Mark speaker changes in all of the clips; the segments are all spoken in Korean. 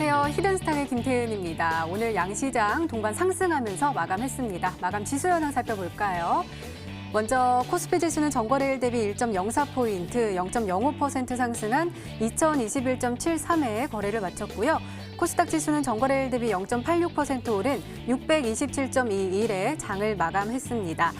Speaker 1: 안녕하세요. 히든스탁의 김태은입니다. 오늘 양시장 동반 상승하면서 마감했습니다. 마감 지수 현황 살펴볼까요? 먼저 코스피 지수는 전거래일 대비 1.04포인트, 0.05% 상승한 2021.73회에 거래를 마쳤고요. 코스닥 지수는 전거래일 대비 0.86% 오른 627.21에 장을 마감했습니다.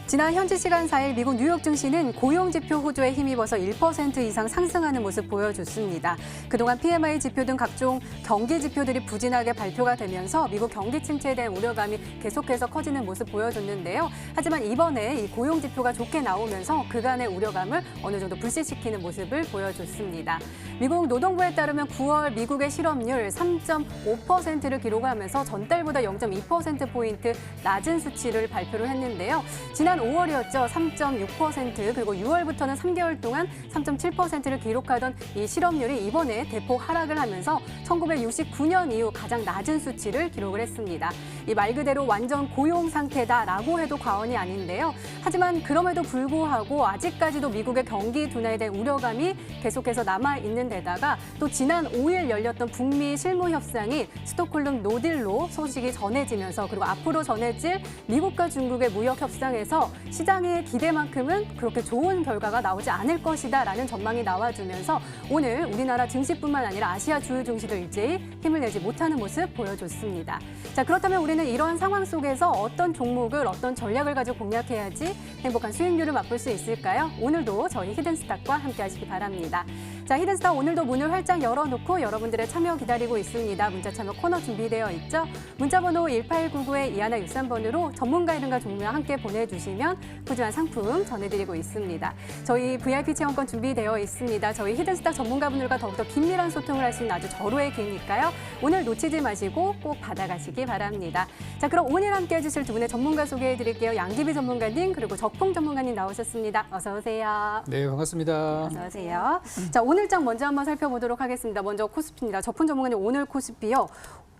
Speaker 1: 지난 현지 시간 4일 미국 뉴욕 증시는 고용지표 호조에 힘입어서 1% 이상 상승하는 모습 보여줬습니다. 그동안 PMI 지표 등 각종 경기 지표들이 부진하게 발표가 되면서 미국 경기 침체에 대한 우려감이 계속해서 커지는 모습 보여줬는데요. 하지만 이번에 이 고용 지표가 좋게 나오면서 그간의 우려감을 어느 정도 불씨시키는 모습을 보여줬습니다. 미국 노동부에 따르면 9월 미국의 실업률 3.5%를 기록하면서 전달보다 0.2%포인트 낮은 수치를 발표를 했는데요. 지난 5월이었죠. 3.6% 그리고 6월부터는 3개월 동안 3.7%를 기록하던 이 실업률이 이번에 대폭 하락을 하면서 1969년 이후 가장 낮은 수치를 기록을 했습니다. 이 말 그대로 완전 고용 상태다라고 해도 과언이 아닌데요. 하지만 그럼에도 불구하고 아직까지도 미국의 경기 둔화에 대한 우려감이 계속해서 남아있는 데다가 또 지난 5일 열렸던 북미 실무 협상이 스톡홀름 노딜로 소식이 전해지면서 그리고 앞으로 전해질 미국과 중국의 무역 협상에서 시장의 기대만큼은 그렇게 좋은 결과가 나오지 않을 것이다라는 전망이 나와주면서 오늘 우리나라 증시뿐만 아니라 아시아 주요 증시도 일제히 힘을 내지 못하는 모습 보여줬습니다. 자, 그렇다면 우리는 이러한 상황 속에서 어떤 종목을 어떤 전략을 가지고 공략해야지 행복한 수익률을 맛볼 수 있을까요? 오늘도 저희 히든스탁과 함께 하시기 바랍니다. 자, 히든스탁 오늘도 문을 활짝 열어놓고 여러분들의 참여 기다리고 있습니다. 문자 참여 코너 준비되어 있죠? 문자번호 1899-2163번으로 전문가 이름과 종류와 함께 보내주시면 푸짐한 상품 전해드리고 있습니다. 저희 VIP 체험권 준비되어 있습니다. 저희 히든스탁 전문가분들과 더욱더 긴밀한 소통을 할 수 있는 아주 절호의 기회니까요. 오늘 놓치지 마시고 꼭 받아가시기 바랍니다. 자, 그럼 오늘 함께 해주실 두 분의 전문가 소개해드릴게요. 양기비 전문가님 그리고 적풍 전문가님 나오셨습니다. 어서 오세요.
Speaker 2: 네, 반갑습니다.
Speaker 1: 어서 오세요. 자, 오늘 장 먼저 한번 살펴보도록 하겠습니다. 먼저 코스피입니다. 적풍 전문가님 오늘 코스피요.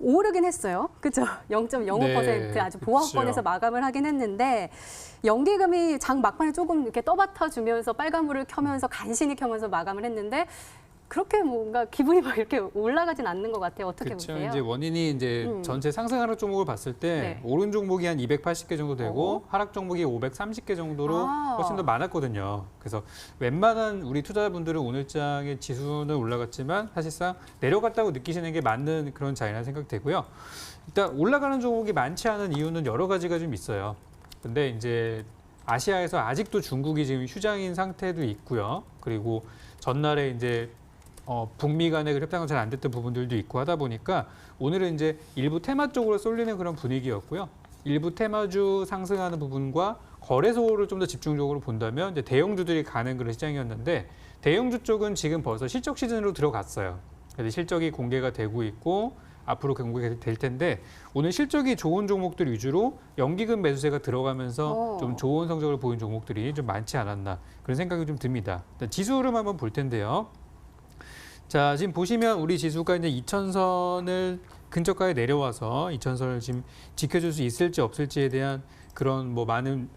Speaker 1: 오르긴 했어요. 그렇죠? 0.05%
Speaker 2: 네,
Speaker 1: 아주 보합권에서 마감을 하긴 했는데 연기금이 장 막판에 조금 이렇게 떠받쳐주면서 빨간불을 켜면서 간신히 켜면서 마감을 했는데 그렇게 뭔가 기분이 막 이렇게 올라가진 않는 것 같아요. 어떻게
Speaker 2: 그렇죠.
Speaker 1: 보세요?
Speaker 2: 이제 원인이 이제 전체 상승하는 종목을 봤을 때
Speaker 1: 네.
Speaker 2: 오른 종목이 한 280개 정도 되고 하락 종목이 530개 정도로 훨씬 더 많았거든요. 그래서 웬만한 우리 투자자분들은 오늘장의 지수는 올라갔지만 사실상 내려갔다고 느끼시는 게 맞는 그런 자리라 생각되고요. 일단 올라가는 종목이 많지 않은 이유는 여러 가지가 좀 있어요. 근데 이제 아시아에서 아직도 중국이 지금 휴장인 상태도 있고요. 그리고 전날에 이제 북미 간의 협상은 잘 안 됐던 부분들도 있고 하다 보니까 오늘은 이제 일부 테마 쪽으로 쏠리는 그런 분위기였고요. 일부 테마주 상승하는 부분과 거래소를 좀 더 집중적으로 본다면 이제 대형주들이 가는 그런 시장이었는데 대형주 쪽은 지금 벌써 실적 시즌으로 들어갔어요. 그래서 실적이 공개가 되고 있고 앞으로 공개가 될 텐데 오늘 실적이 좋은 종목들 위주로 연기금 매수세가 들어가면서 좀 좋은 성적을 보인 종목들이 좀 많지 않았나 그런 생각이 좀 듭니다. 지수 흐름 한번 볼 텐데요. 자, 지금 보시면 우리 지수가 이제 2000선을 근처까지 내려와서 2000선을 지금 지켜줄 수 있을지 없을지에 대한 그런 뭐 많은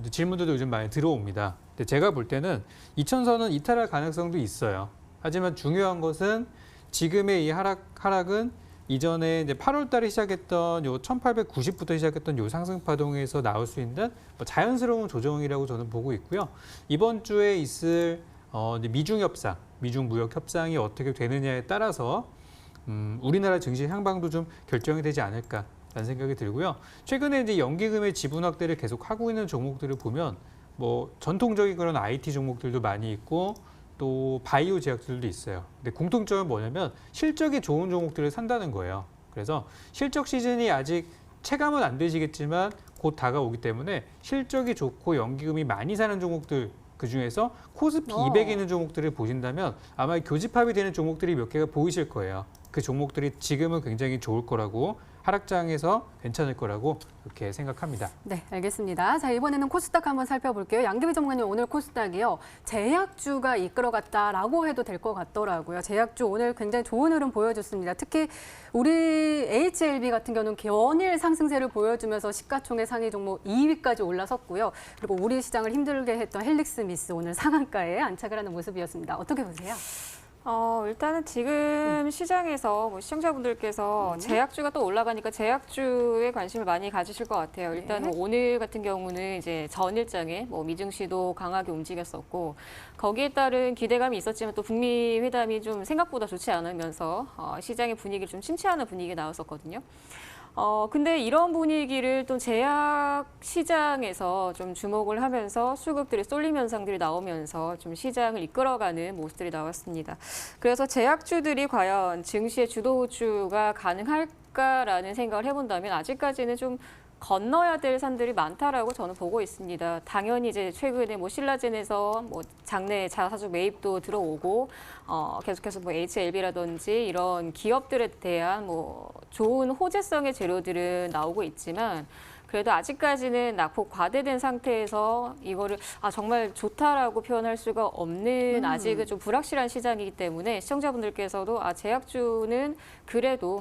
Speaker 2: 질문들도 요즘 많이 들어옵니다. 근데 제가 볼 때는 2000선은 이탈할 가능성도 있어요. 하지만 중요한 것은 지금의 이 하락은 이전에 이제 8월 달에 시작했던 요 1890부터 시작했던 요 상승 파동에서 나올 수 있는 뭐 자연스러운 조정이라고 저는 보고 있고요. 이번 주에 있을 이제 미중 협상, 미중 무역 협상이 어떻게 되느냐에 따라서 우리나라 증시 향방도 좀 결정이 되지 않을까라는 생각이 들고요. 최근에 이제 연기금의 지분 확대를 계속 하고 있는 종목들을 보면 뭐 전통적인 그런 IT 종목들도 많이 있고 또 바이오 제약들도 있어요. 근데 공통점은 뭐냐면 실적이 좋은 종목들을 산다는 거예요. 그래서 실적 시즌이 아직 체감은 안 되시겠지만 곧 다가오기 때문에 실적이 좋고 연기금이 많이 사는 종목들 그중에서 코스피 200에 있는 종목들을 보신다면 아마 교집합이 되는 종목들이 몇 개가 보이실 거예요. 그 종목들이 지금은 굉장히 좋을 거라고 하락장에서 괜찮을 거라고 그렇게 생각합니다.
Speaker 1: 네, 알겠습니다. 자, 이번에는 코스닥 한번 살펴볼게요. 양기비 전문가님 오늘 코스닥이요. 제약주가 이끌어갔다라고 해도 될 것 같더라고요. 제약주 오늘 굉장히 좋은 흐름 보여줬습니다. 특히 우리 HLB 같은 경우는 연일 상승세를 보여주면서 시가총액 상위 종목 2위까지 올라섰고요. 그리고 우리 시장을 힘들게 했던 헬릭스미스 오늘 상한가에 안착을 하는 모습이었습니다. 어떻게 보세요?
Speaker 3: 일단은 지금 시장에서 뭐 시청자분들께서 제약주가 또 올라가니까 제약주에 관심을 많이 가지실 것 같아요. 일단
Speaker 1: 네.
Speaker 3: 오늘 같은 경우는 이제 전일장에 뭐 미증시도 강하게 움직였었고 거기에 따른 기대감이 있었지만 또 북미 회담이 좀 생각보다 좋지 않으면서 시장의 분위기를 좀 침체하는 분위기가 나왔었거든요. 근데 이런 분위기를 또 제약 시장에서 좀 주목을 하면서 수급들이 쏠림 현상들이 나오면서 좀 시장을 이끌어가는 모습들이 나왔습니다. 그래서 제약주들이 과연 증시의 주도주가 가능할까라는 생각을 해본다면 아직까지는 좀 건너야 될 산들이 많다라고 저는 보고 있습니다. 당연히 이제 최근에 뭐 신라젠에서 뭐 장내 자사주 매입도 들어오고 계속해서 뭐 HLB라든지 이런 기업들에 대한 뭐 좋은 호재성의 재료들은 나오고 있지만 그래도 아직까지는 낙폭 과대된 상태에서 이거를 정말 좋다라고 표현할 수가 없는 아직은 좀 불확실한 시장이기 때문에 시청자분들께서도 제약주는 그래도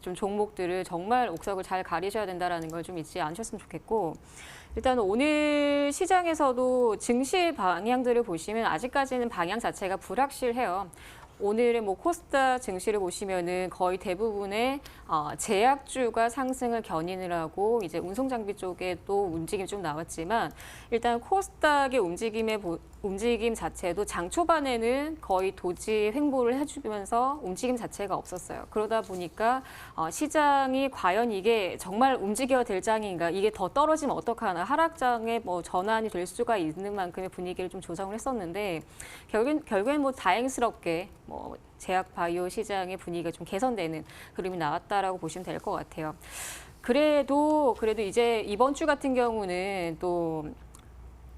Speaker 3: 좀 종목들을 정말 옥석을 잘 가리셔야 된다라는 걸 좀 잊지 않으셨으면 좋겠고 일단 오늘 시장에서도 증시 방향들을 보시면 아직까지는 방향 자체가 불확실해요. 오늘의 뭐 코스닥 증시를 보시면은 거의 대부분의 제약주가 상승을 견인을 하고 이제 운송장비 쪽에 또 움직임이 좀 나왔지만 일단 코스닥의 움직임 자체도 장 초반에는 거의 도지 횡보를 해주면서 움직임 자체가 없었어요. 그러다 보니까 시장이 과연 이게 정말 움직여야 될 장인가, 이게 더 떨어지면 어떡하나, 하락장에 뭐 전환이 될 수가 있는 만큼의 분위기를 좀 조성을 했었는데 결국엔 뭐 다행스럽게 뭐 제약 바이오 시장의 분위기가 좀 개선되는 흐름이 나왔다라고 보시면 될 것 같아요. 그래도 이제 이번 주 같은 경우는 또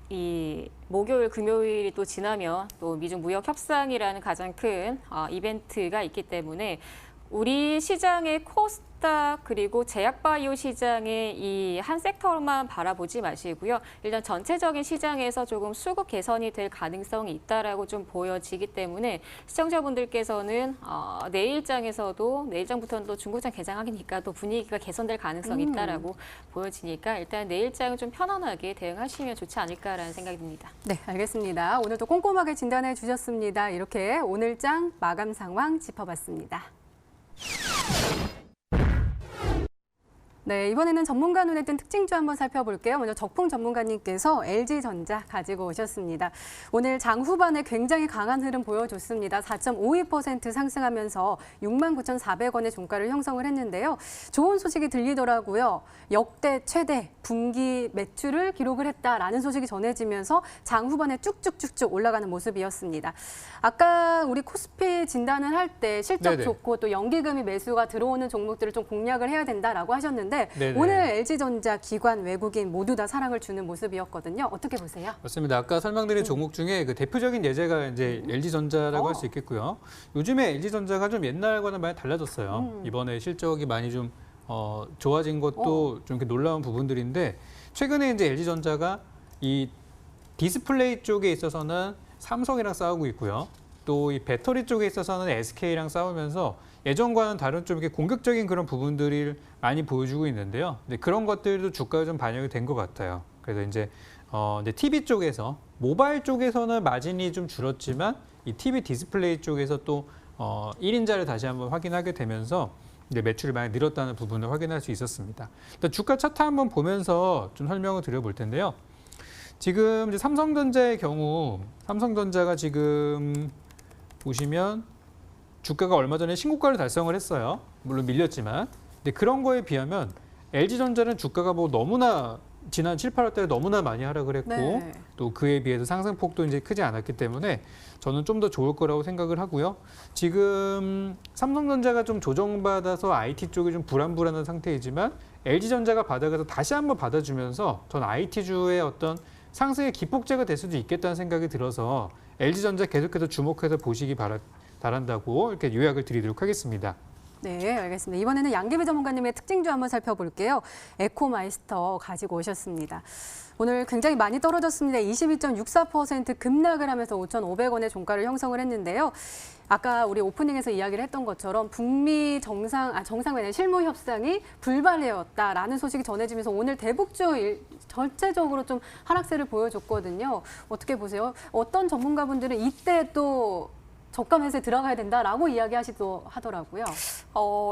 Speaker 3: 이 목요일, 금요일이 또 지나면 또 미중 무역 협상이라는 가장 큰 이벤트가 있기 때문에 우리 시장의 코스닥 그리고 제약바이오 시장의 이 한 섹터만 바라보지 마시고요. 일단 전체적인 시장에서 조금 수급 개선이 될 가능성이 있다라고 좀 보여지기 때문에 시청자분들께서는 내일장부터는 또 중국장 개장하니까 또 분위기가 개선될 가능성이 있다라고 보여지니까 일단 내일장은 좀 편안하게 대응하시면 좋지 않을까라는 생각이 듭니다.
Speaker 1: 네, 알겠습니다. 오늘도 꼼꼼하게 진단해 주셨습니다. 이렇게 오늘장 마감 상황 짚어봤습니다. 네, 이번에는 전문가 눈에 띈 특징주 한번 살펴볼게요. 먼저 적풍 전문가님께서 LG전자 가지고 오셨습니다. 오늘 장 후반에 굉장히 강한 흐름 보여줬습니다. 4.52% 상승하면서 69,400원의 종가를 형성을 했는데요. 좋은 소식이 들리더라고요. 역대 최대 분기 매출을 기록을 했다라는 소식이 전해지면서 장 후반에 쭉쭉쭉쭉 올라가는 모습이었습니다. 아까 우리 코스피 진단을 할 때 실적
Speaker 2: 네네.
Speaker 1: 좋고 또 연기금이 매수가 들어오는 종목들을 좀 공략을 해야 된다라고 하셨는데
Speaker 2: 네네.
Speaker 1: 오늘 LG전자, 기관, 외국인 모두 다 사랑을 주는 모습이었거든요. 어떻게 보세요?
Speaker 2: 맞습니다. 아까 설명드린 종목 중에 그 대표적인 예제가 이제 LG전자라고 할 수 있겠고요. 요즘에 LG전자가 좀 옛날과는 많이 달라졌어요. 이번에 실적이 많이 좀 좋아진 것도 좀 이렇게 놀라운 부분들인데 최근에 이제 LG전자가 이 디스플레이 쪽에 있어서는 삼성이랑 싸우고 있고요. 또 이 배터리 쪽에 있어서는 SK랑 싸우면서 예전과는 다른 좀 이렇게 공격적인 그런 부분들을 많이 보여주고 있는데요. 근데 그런 것들도 주가에 좀 반영이 된 것 같아요. 그래서 이제 TV 쪽에서 모바일 쪽에서는 마진이 좀 줄었지만 이 TV 디스플레이 쪽에서 또 1인자를 다시 한번 확인하게 되면서 이제 매출이 많이 늘었다는 부분을 확인할 수 있었습니다. 일단 주가 차트 한번 보면서 좀 설명을 드려볼 텐데요. 지금 이제 삼성전자의 경우 삼성전자가 지금 보시면 주가가 얼마 전에 신고가를 달성을 했어요. 물론 밀렸지만. 근데 그런 거에 비하면 LG전자는 주가가 뭐 너무나 지난 7, 8월 달에 너무나 많이 하락을 했고
Speaker 1: 네.
Speaker 2: 또 그에 비해서 상승폭도 이제 크지 않았기 때문에 저는 좀 더 좋을 거라고 생각을 하고요. 지금 삼성전자가 좀 조정받아서 IT 쪽이 좀 불안불안한 상태이지만 LG전자가 바닥에서 다시 한번 받아주면서 전 IT주의 어떤 상승의 기폭제가 될 수도 있겠다는 생각이 들어서 LG전자 계속해서 주목해서 보시기 바란다고 이렇게 요약을 드리도록 하겠습니다.
Speaker 1: 네, 알겠습니다. 이번에는 양기배 전문가님의 특징주 한번 살펴볼게요. 에코마이스터 가지고 오셨습니다. 오늘 굉장히 많이 떨어졌습니다. 22.64% 급락을 하면서 5,500원의 종가를 형성을 했는데요. 아까 우리 오프닝에서 이야기를 했던 것처럼 북미 정상회담 실무 협상이 불발되었다라는 소식이 전해지면서 오늘 대북주 전체적으로 좀 하락세를 보여줬거든요. 어떻게 보세요? 어떤 전문가분들은 이때 또 저가 매수에 들어가야 된다라고 이야기하시도 하더라고요.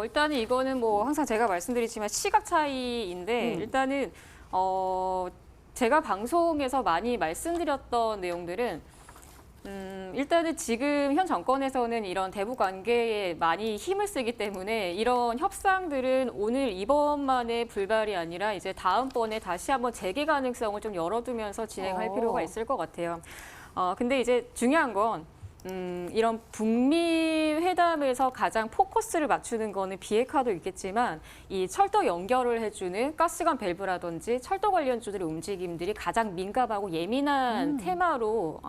Speaker 3: 일단은 이거는 뭐 항상 제가 말씀드리지만 시각 차이인데 일단은 제가 방송에서 많이 말씀드렸던 내용들은 일단은 지금 현 정권에서는 이런 대북 관계에 많이 힘을 쓰기 때문에 이런 협상들은 오늘 이번만의 불발이 아니라 이제 다음번에 다시 한번 재개 가능성을 좀 열어두면서 진행할 필요가 있을 것 같아요. 근데 이제 중요한 건 이런 북미 회담에서 가장 포커스를 맞추는 거는 비핵화도 있겠지만 이 철도 연결을 해주는 가스관 밸브라든지 철도 관련주들의 움직임들이 가장 민감하고 예민한 테마로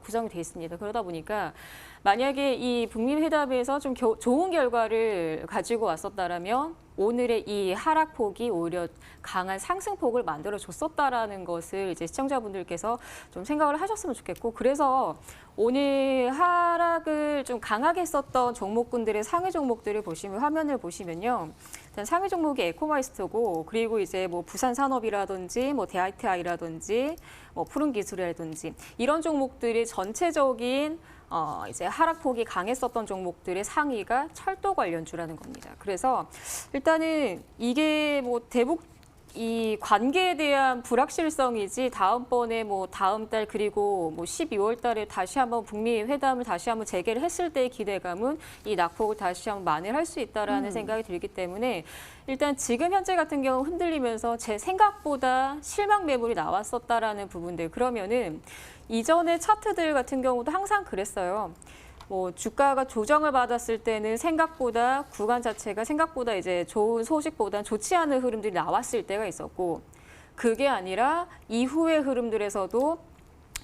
Speaker 3: 구성이 되어 있습니다. 그러다 보니까 만약에 이 북미 회담에서 좀 좋은 결과를 가지고 왔었다라면 오늘의 이 하락폭이 오히려 강한 상승폭을 만들어줬었다라는 것을 이제 시청자분들께서 좀 생각을 하셨으면 좋겠고, 그래서 오늘 하락을 좀 강하게 했었던 종목군들의 상위 종목들을 보시면 화면을 보시면요. 일단 상위 종목이 에코마이스터고, 그리고 이제 뭐 부산산업이라든지 뭐 대아이티아이라든지 뭐 푸른기술이라든지 이런 종목들이 전체적인 이제 하락폭이 강했었던 종목들의 상위가 철도 관련주라는 겁니다. 그래서 일단은 이게 뭐 대북 이 관계에 대한 불확실성이지 다음번에 뭐 다음 달 그리고 뭐 12월 달에 다시 한번 북미 회담을 다시 한번 재개를 했을 때의 기대감은 이 낙폭을 다시 한번 만회할 수 있다라는 생각이 들기 때문에 일단 지금 현재 같은 경우 흔들리면서 제 생각보다 실망 매물이 나왔었다라는 부분들, 그러면은 이전의 차트들 같은 경우도 항상 그랬어요. 뭐 주가가 조정을 받았을 때는 생각보다 구간 자체가 생각보다 이제 좋은 소식보다는 좋지 않은 흐름들이 나왔을 때가 있었고, 그게 아니라 이후의 흐름들에서도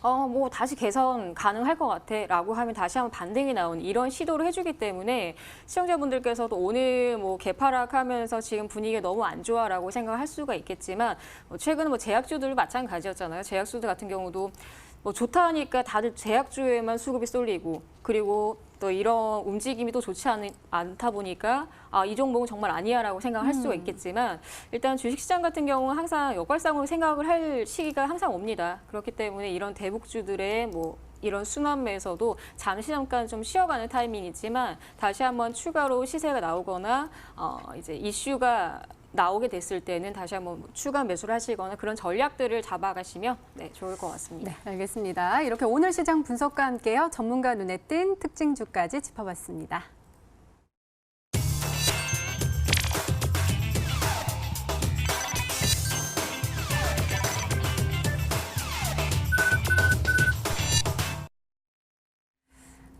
Speaker 3: 뭐 다시 개선 가능할 것 같아라고 하면 다시 한번 반등이 나오는 이런 시도를 해주기 때문에 시청자분들께서도 오늘 뭐 개파락하면서 지금 분위기가 너무 안 좋아라고 생각할 수가 있겠지만 최근 뭐 제약주들 마찬가지였잖아요. 제약주들 같은 경우도 뭐 좋다 하니까 다들 제약주에만 수급이 쏠리고, 그리고 또 이런 움직임이 또 좋지 않다 보니까 이 종목은 정말 아니야라고 생각할 수가 있겠지만 일단 주식시장 같은 경우는 항상 역발상으로 생각을 할 시기가 항상 옵니다. 그렇기 때문에 이런 대북주들의 뭐 이런 순환매에서도 잠시 잠깐 좀 쉬어가는 타이밍이지만 다시 한번 추가로 시세가 나오거나 이제 이슈가 나오게 됐을 때는 다시 한번 추가 매수를 하시거나 그런 전략들을 잡아가시면 좋을 것 같습니다.
Speaker 1: 네, 알겠습니다. 이렇게 오늘 시장 분석과 함께요. 전문가 눈에 띈 특징주까지 짚어봤습니다.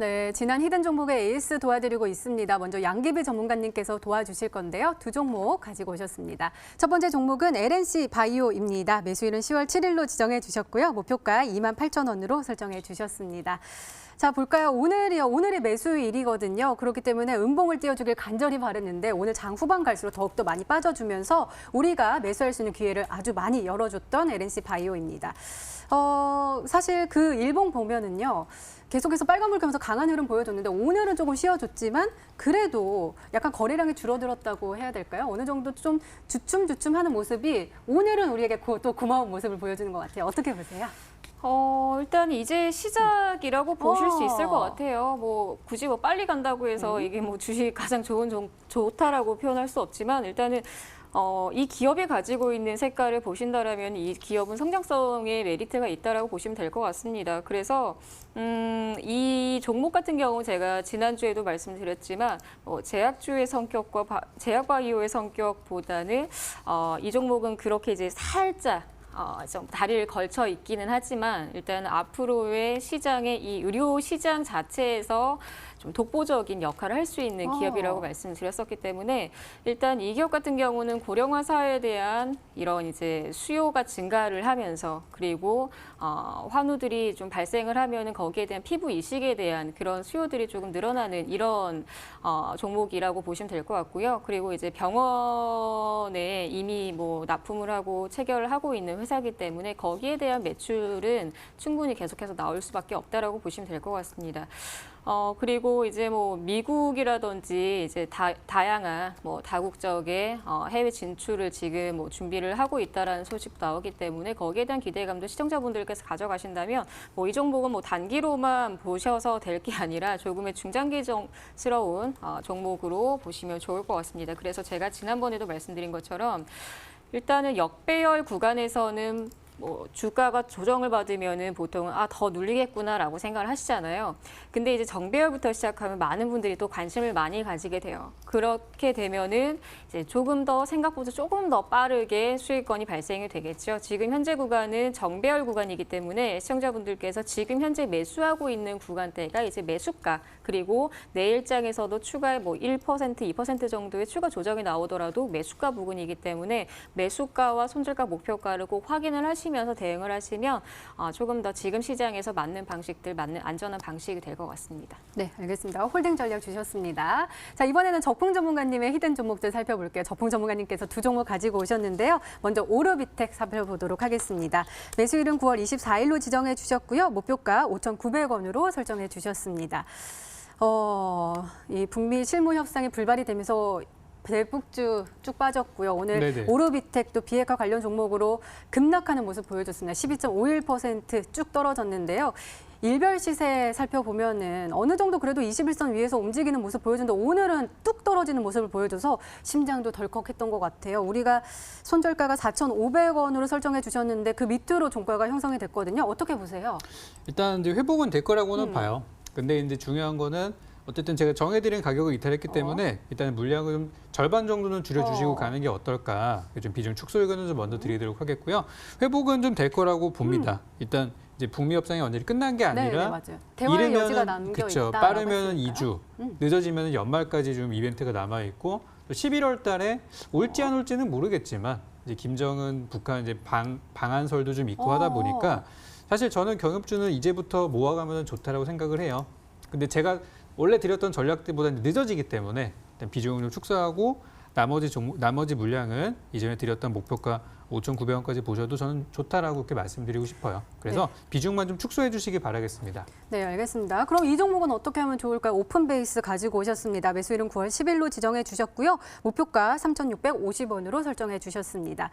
Speaker 1: 네, 지난 히든 종목의 에이스 도와드리고 있습니다. 먼저 양기비 전문가님께서 도와주실 건데요. 두 종목 가지고 오셨습니다. 첫 번째 종목은 LNC 바이오입니다. 매수일은 10월 7일로 지정해 주셨고요. 목표가 28,000원으로 설정해 주셨습니다. 자, 볼까요? 오늘이 매수일이거든요. 그렇기 때문에 음봉을 띄워주길 간절히 바랬는데 오늘 장 후반 갈수록 더욱더 많이 빠져주면서 우리가 매수할 수 있는 기회를 아주 많이 열어줬던 LNC 바이오입니다. 사실 그 일봉 보면은요. 계속해서 빨간불 켜면서 강한 흐름 보여줬는데 오늘은 조금 쉬어줬지만 그래도 약간 거래량이 줄어들었다고 해야 될까요? 어느 정도 좀 주춤주춤하는 모습이 오늘은 우리에게 또 고마운 모습을 보여주는 것 같아요. 어떻게 보세요?
Speaker 3: 일단 이제 시작이라고 보실 수 있을 것 같아요. 뭐 굳이 뭐 빨리 간다고 해서 이게 뭐 주식 가장 좋다라고 표현할 수 없지만 일단은 이 기업이 가지고 있는 색깔을 보신다라면 이 기업은 성장성의 메리트가 있다라고 보시면 될 것 같습니다. 그래서 이 종목 같은 경우 제가 지난주에도 말씀드렸지만 제약주의 성격과 제약바이오의 성격보다는 이 종목은 그렇게 이제 살짝 좀 다리를 걸쳐 있기는 하지만 일단 앞으로의 시장의 이 의료 시장 자체에서 좀 독보적인 역할을 할 수 있는 기업이라고 말씀드렸었기 때문에 일단 이 기업 같은 경우는 고령화 사회에 대한 이런 이제 수요가 증가를 하면서 그리고 환우들이 좀 발생을 하면은 거기에 대한 피부 이식에 대한 그런 수요들이 조금 늘어나는 이런 종목이라고 보시면 될 것 같고요. 그리고 이제 병원에 이미 뭐 납품을 하고 체결을 하고 있는 회사이기 때문에 거기에 대한 매출은 충분히 계속해서 나올 수밖에 없다라고 보시면 될 것 같습니다. 그리고 이제 뭐 미국이라든지 이제 다양한 뭐 다국적의 해외 진출을 지금 뭐 준비를 하고 있다라는 소식도 나오기 때문에 거기에 대한 기대감도 시청자분들께서 가져가신다면 뭐 이 종목은 뭐 단기로만 보셔서 될 게 아니라 조금의 중장기적스러운 종목으로 보시면 좋을 것 같습니다. 그래서 제가 지난번에도 말씀드린 것처럼 일단은 역배열 구간에서는 뭐 주가가 조정을 받으면은 보통은 더 눌리겠구나라고 생각을 하시잖아요. 근데 이제 정배열부터 시작하면 많은 분들이 또 관심을 많이 가지게 돼요. 그렇게 되면은 이제 조금 더 생각보다 조금 더 빠르게 수익권이 발생이 되겠죠. 지금 현재 구간은 정배열 구간이기 때문에 시청자분들께서 지금 현재 매수하고 있는 구간대가 이제 매수가 그리고 내일장에서도 추가에 뭐 1%, 2% 정도의 추가 조정이 나오더라도 매수가 부근이기 때문에 매수가와 손절가 목표가를 꼭 확인을 하시면서 대응을 하시면 조금 더 지금 시장에서 맞는 방식들, 맞는 안전한 방식이 될 것 같습니다.
Speaker 1: 네, 알겠습니다. 홀딩 전략 주셨습니다. 자, 이번에는 적풍 전문가님의 히든 종목들 살펴볼게요. 적풍 전문가님께서 두 종목 가지고 오셨는데요. 먼저 오르비텍 살펴보도록 하겠습니다. 매수일은 9월 24일로 지정해 주셨고요. 목표가 5,900원으로 설정해 주셨습니다. 이 북미 실무 협상이 불발이 되면서 대북주 쭉 빠졌고요. 오늘
Speaker 2: 네네.
Speaker 1: 오르비텍도 비핵화 관련 종목으로 급락하는 모습 보여줬습니다. 12.51% 쭉 떨어졌는데요. 일별 시세 살펴보면은 어느 정도 그래도 21선 위에서 움직이는 모습 보여주는데 오늘은 뚝 떨어지는 모습을 보여줘서 심장도 덜컥했던 것 같아요. 우리가 손절가가 4,500원으로 설정해 주셨는데 그 밑으로 종가가 형성이 됐거든요. 어떻게 보세요?
Speaker 2: 일단 이제 회복은 될 거라고는 봐요. 근데 이제 중요한 거는 어쨌든 제가 정해드린 가격을 이탈했기 때문에 일단 물량을 좀 절반 정도는 줄여주시고 가는 게 어떨까. 좀 비중 축소 의견을 좀 먼저 드리도록 하겠고요. 회복은 좀 될 거라고 봅니다. 일단 이제 북미 협상이 완전히 끝난 게 아니라
Speaker 1: 맞아요. 대화의 여지가 남겨
Speaker 2: 그쵸,
Speaker 1: 있다.
Speaker 2: 빠르면 2주, 늦어지면 연말까지 좀 이벤트가 남아 있고 또 11월 달에 올지 안 올지는 모르겠지만 이제 김정은 북한 이제 방한설도 좀 있고 하다 보니까 사실 저는 경협주는 이제부터 모아가면 좋다라고 생각을 해요. 근데 제가 원래 드렸던 전략 때보다는 늦어지기 때문에 일단 비중을 좀 축소하고 나머지 물량은 이전에 드렸던 목표가 5,900원까지 보셔도 저는 좋다라고 그렇게 말씀드리고 싶어요. 그래서 비중만 좀 축소해 주시기 바라겠습니다.
Speaker 1: 네, 알겠습니다. 그럼 이 종목은 어떻게 하면 좋을까요? 오픈 베이스 가지고 오셨습니다. 매수일은 9월 10일로 지정해 주셨고요. 목표가 3,650원으로 설정해 주셨습니다.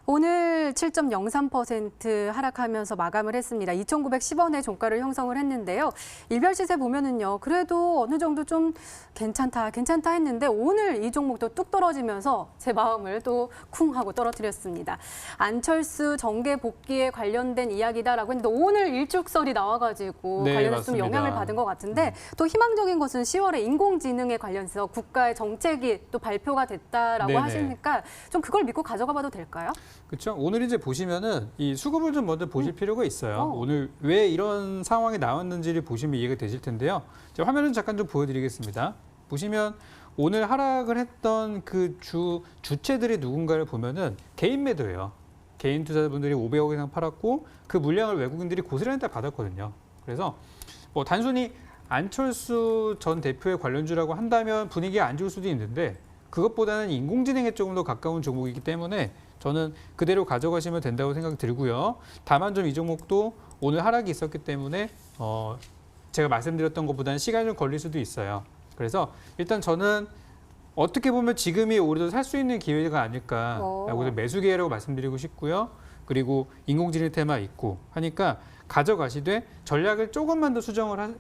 Speaker 1: 오늘 7.03% 하락하면서 마감을 했습니다. 2,910원의 종가를 형성을 했는데요. 일별 시세 보면은요. 그래도 어느 정도 좀 괜찮다 했는데 오늘 이 종목도 뚝 떨어지면서 제 마음을 또 쿵 하고 떨어뜨렸습니다. 안철수 정계 복귀에 관련된 이야기다라고 했는데 오늘 일축설이 나와가지고
Speaker 2: 네,
Speaker 1: 관련해서 좀
Speaker 2: 맞습니다.
Speaker 1: 영향을 받은 것 같은데 또 희망적인 것은 10월에 인공지능에 관련해서 국가의 정책이 또 발표가 됐다라고
Speaker 2: 네네.
Speaker 1: 하시니까 좀 그걸 믿고 가져가 봐도 될까요?
Speaker 2: 그렇죠. 오늘 이제 보시면은 이 수급을 좀 먼저 보실 필요가 있어요. 오늘 왜 이런 상황이 나왔는지를 보시면 이해가 되실 텐데요. 제가 화면을 잠깐 좀 보여드리겠습니다. 보시면 오늘 하락을 했던 그 주체들이 누군가를 보면은 개인 매도예요. 개인 투자자분들이 500억 이상 팔았고 그 물량을 외국인들이 고스란히 다 받았거든요. 그래서 뭐 단순히 안철수 전 대표의 관련주라고 한다면 분위기가 안 좋을 수도 있는데 그것보다는 인공지능에 조금 더 가까운 종목이기 때문에 저는 그대로 가져가시면 된다고 생각이 들고요. 다만 좀 이 종목도 오늘 하락이 있었기 때문에 제가 말씀드렸던 것보다는 시간이 좀 걸릴 수도 있어요. 그래서 일단 저는 어떻게 보면 지금이 오히려 살 수 있는 기회가 아닐까라고 매수 기회라고 말씀드리고 싶고요. 그리고 인공지능 테마 있고 하니까 가져가시되 전략을 조금만 더 수정을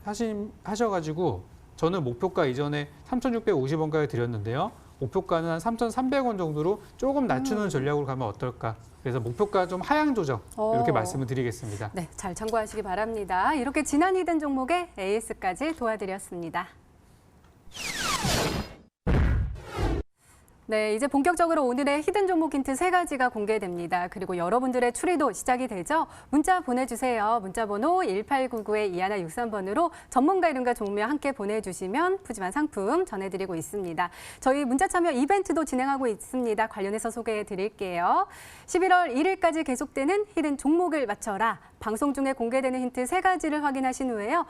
Speaker 2: 하셔가지고 저는 목표가 이전에 3,650원까지 드렸는데요. 목표가는 한 3,300원 정도로 조금 낮추는 전략으로 가면 어떨까. 그래서 목표가 좀 하향 조정 이렇게 말씀을 드리겠습니다.
Speaker 1: 네, 잘 참고하시기 바랍니다. 이렇게 지난 히든 종목의 AS까지 도와드렸습니다. 네, 이제 본격적으로 오늘의 히든 종목 힌트 3가지가 공개됩니다. 그리고 여러분들의 추리도 시작이 되죠. 문자 보내주세요. 문자 번호 1899-2163번으로 전문가 이름과 종명 함께 보내주시면 푸짐한 상품 전해드리고 있습니다. 저희 문자 참여 이벤트도 진행하고 있습니다. 관련해서 소개해드릴게요. 11월 1일까지 계속되는 히든 종목을 맞춰라. 방송 중에 공개되는 힌트 3가지를 확인하신 후에요.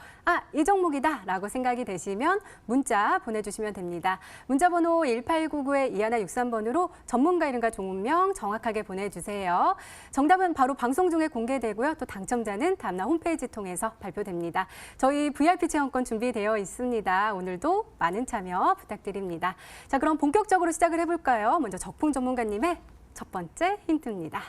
Speaker 1: 이 종목이다 라고 생각이 되시면 문자 보내주시면 됩니다. 문자 번호 1899-2163 2163번으로 전문가 이름과 종목명 정확하게 보내주세요. 정답은 바로 방송 중에 공개되고요. 또 당첨자는 다음날 홈페이지 통해서 발표됩니다. 저희 VIP 체험권 준비되어 있습니다. 오늘도 많은 참여 부탁드립니다. 자, 그럼 본격적으로 시작을 해볼까요? 먼저 적풍 전문가님의 첫 번째 힌트입니다.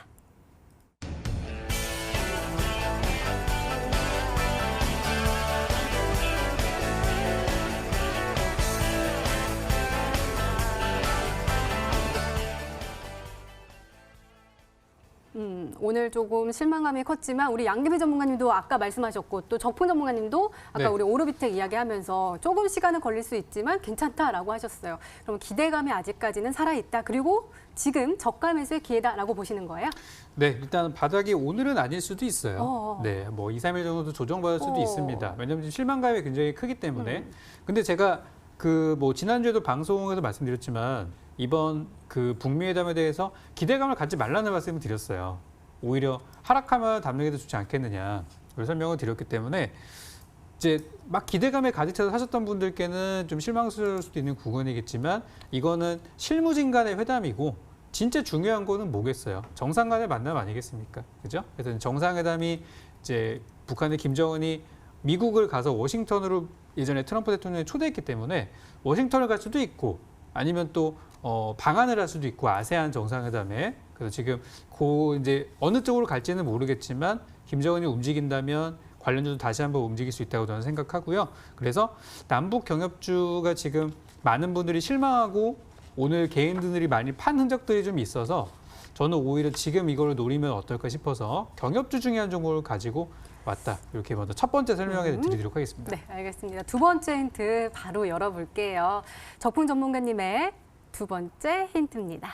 Speaker 1: 오늘 조금 실망감이 컸지만 우리 양기비 전문가님도 아까 말씀하셨고 또 적풍 전문가님도 아까
Speaker 2: 네.
Speaker 1: 우리 오르비텍 이야기하면서 조금 시간은 걸릴 수 있지만 괜찮다라고 하셨어요. 그럼 기대감이 아직까지는 살아있다. 그리고 지금 저가 매수의 기회다라고 보시는 거예요?
Speaker 2: 네, 일단 바닥이 오늘은 아닐 수도 있어요. 네, 뭐 2, 3일 정도 조정받을 수도 있습니다. 왜냐하면 지금 실망감이 굉장히 크기 때문에. 근데 제가 그 뭐 지난주에도 방송에서 말씀드렸지만 이번 그 북미 회담에 대해서 기대감을 갖지 말라는 말씀을 드렸어요. 오히려 하락하면 담력이 더 좋지 않겠느냐. 그런 설명을 드렸기 때문에 이제 막 기대감에 가득 차서 사셨던 분들께는 좀 실망스러울 수도 있는 구간이겠지만 이거는 실무진 간의 회담이고 진짜 중요한 거는 뭐겠어요? 정상 간의 만남 아니겠습니까? 그죠? 그래서 정상회담이 이제 북한의 김정은이 미국을 가서 워싱턴으로 예전에 트럼프 대통령이 초대했기 때문에 워싱턴을 갈 수도 있고 아니면 또 방한을 할 수도 있고 아세안 정상회담에 그래서 지금 이제 어느 쪽으로 갈지는 모르겠지만 김정은이 움직인다면 관련주도 다시 한번 움직일 수 있다고 저는 생각하고요. 그래서 남북 경협주가 지금 많은 분들이 실망하고 오늘 개인들이 많이 판 흔적들이 좀 있어서 저는 오히려 지금 이걸 노리면 어떨까 싶어서 경협주 중에 한 종목을 가지고 왔다. 이렇게 먼저 첫 번째 설명해 드리도록 하겠습니다.
Speaker 1: 네, 알겠습니다. 두 번째 힌트 바로 열어볼게요. 적풍 전문가님의 두 번째 힌트입니다.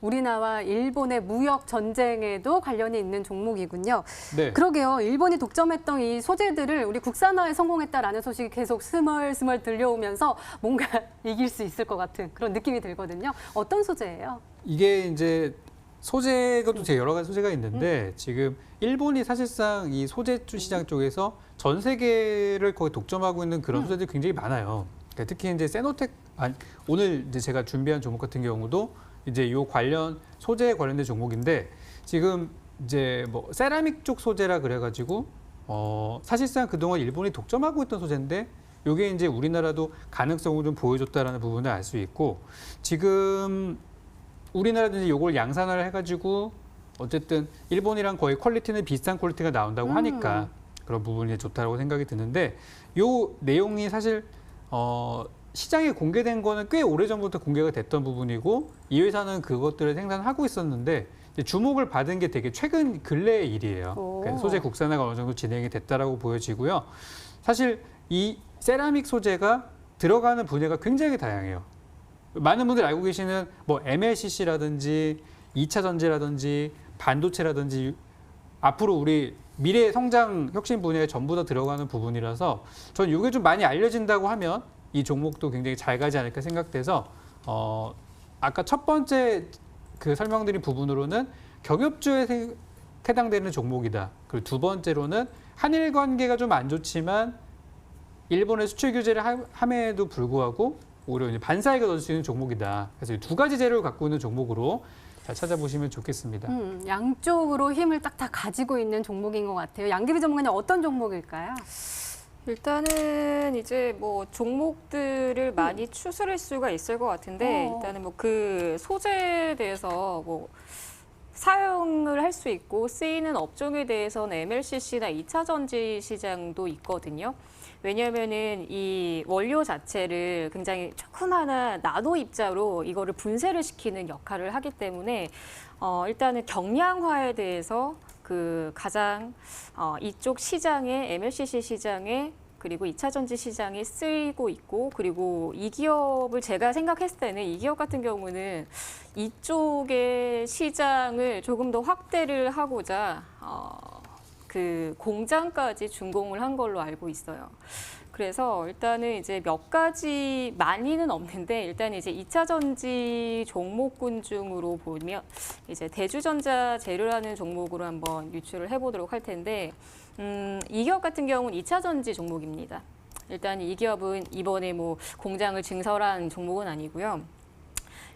Speaker 1: 우리나라와 일본의 무역 전쟁에도 관련이 있는 종목이군요.
Speaker 2: 네.
Speaker 1: 그러게요. 일본이 독점했던 이 소재들을 우리 국산화에 성공했다라는 소식이 계속 스멀스멀 들려오면서 뭔가 이길 수 있을 것 같은 그런 느낌이 들거든요. 어떤 소재예요?
Speaker 2: 이게 이제 소재가 또 여러 가지 소재가 있는데 지금 일본이 사실상 이 소재 시장 쪽에서 전 세계를 거의 독점하고 있는 그런 소재들이 굉장히 많아요. 그러니까 특히 이제 오늘 이제 제가 준비한 종목 같은 경우도 이제 요 관련 소재에 관련된 종목인데 지금 이제 뭐 세라믹 쪽 소재라 그래가지고 사실상 그동안 일본이 독점하고 있던 소재인데 요게 이제 우리나라도 가능성을 좀 보여줬다라는 부분을 알 수 있고 지금 우리나라도 이제 요걸 양산을 해가지고 어쨌든 일본이랑 거의 퀄리티는 비슷한 퀄리티가 나온다고 하니까 그런 부분이 좋다고 생각이 드는데 요 내용이 사실 시장에 공개된 거는 꽤 오래전부터 공개가 됐던 부분이고 이 회사는 그것들을 생산하고 있었는데 이제 주목을 받은 게 되게 최근 근래의 일이에요. 그러니까 소재 국산화가 어느 정도 진행이 됐다라고 보여지고요. 사실 이 세라믹 소재가 들어가는 분야가 굉장히 다양해요. 많은 분들이 알고 계시는 뭐 MLCC라든지 2차 전지라든지 반도체라든지 앞으로 우리 미래 성장 혁신 분야에 전부 다 들어가는 부분이라서 저는 이게 좀 많이 알려진다고 하면 이 종목도 굉장히 잘 가지 않을까 생각돼서 아까 첫 번째 그 설명드린 부분으로는 경협주에 해당되는 종목이다. 그리고 두 번째로는 한일 관계가 좀 안 좋지만 일본의 수출 규제를 함에도 불구하고 오히려 이제 반사이가 넣을 수 있는 종목이다. 그래서 두 가지 재료를 갖고 있는 종목으로 잘 찾아보시면 좋겠습니다.
Speaker 1: 양쪽으로 힘을 딱 다 가지고 있는 종목인 것 같아요. 양기비 전문가님 어떤 종목일까요?
Speaker 3: 일단은 이제 뭐 종목들을 많이 추스릴 수가 있을 것 같은데 일단은 뭐 그 소재에 대해서 뭐 사용을 할 수 있고 쓰이는 업종에 대해서는 MLCC나 2차 전지 시장도 있거든요. 왜냐하면은 이 원료 자체를 굉장히 조그마한 나노 입자로 이거를 분쇄를 시키는 역할을 하기 때문에 일단은 경량화에 대해서 그 가장 이쪽 시장에 MLCC 시장에 그리고 2차 전지 시장에 쓰이고 있고 그리고 이 기업을 제가 생각했을 때는 이 기업 같은 경우는 이쪽의 시장을 조금 더 확대를 하고자 그 공장까지 준공을 한 걸로 알고 있어요. 그래서 일단은 이제 몇 가지 많이는 없는데 일단 이제 2차 전지 종목군 중으로 보면 이제 대주전자 재료라는 종목으로 한번 유출을 해보도록 할 텐데 이 기업 같은 경우는 2차 전지 종목입니다. 일단 이 기업은 이번에 뭐 공장을 증설한 종목은 아니고요.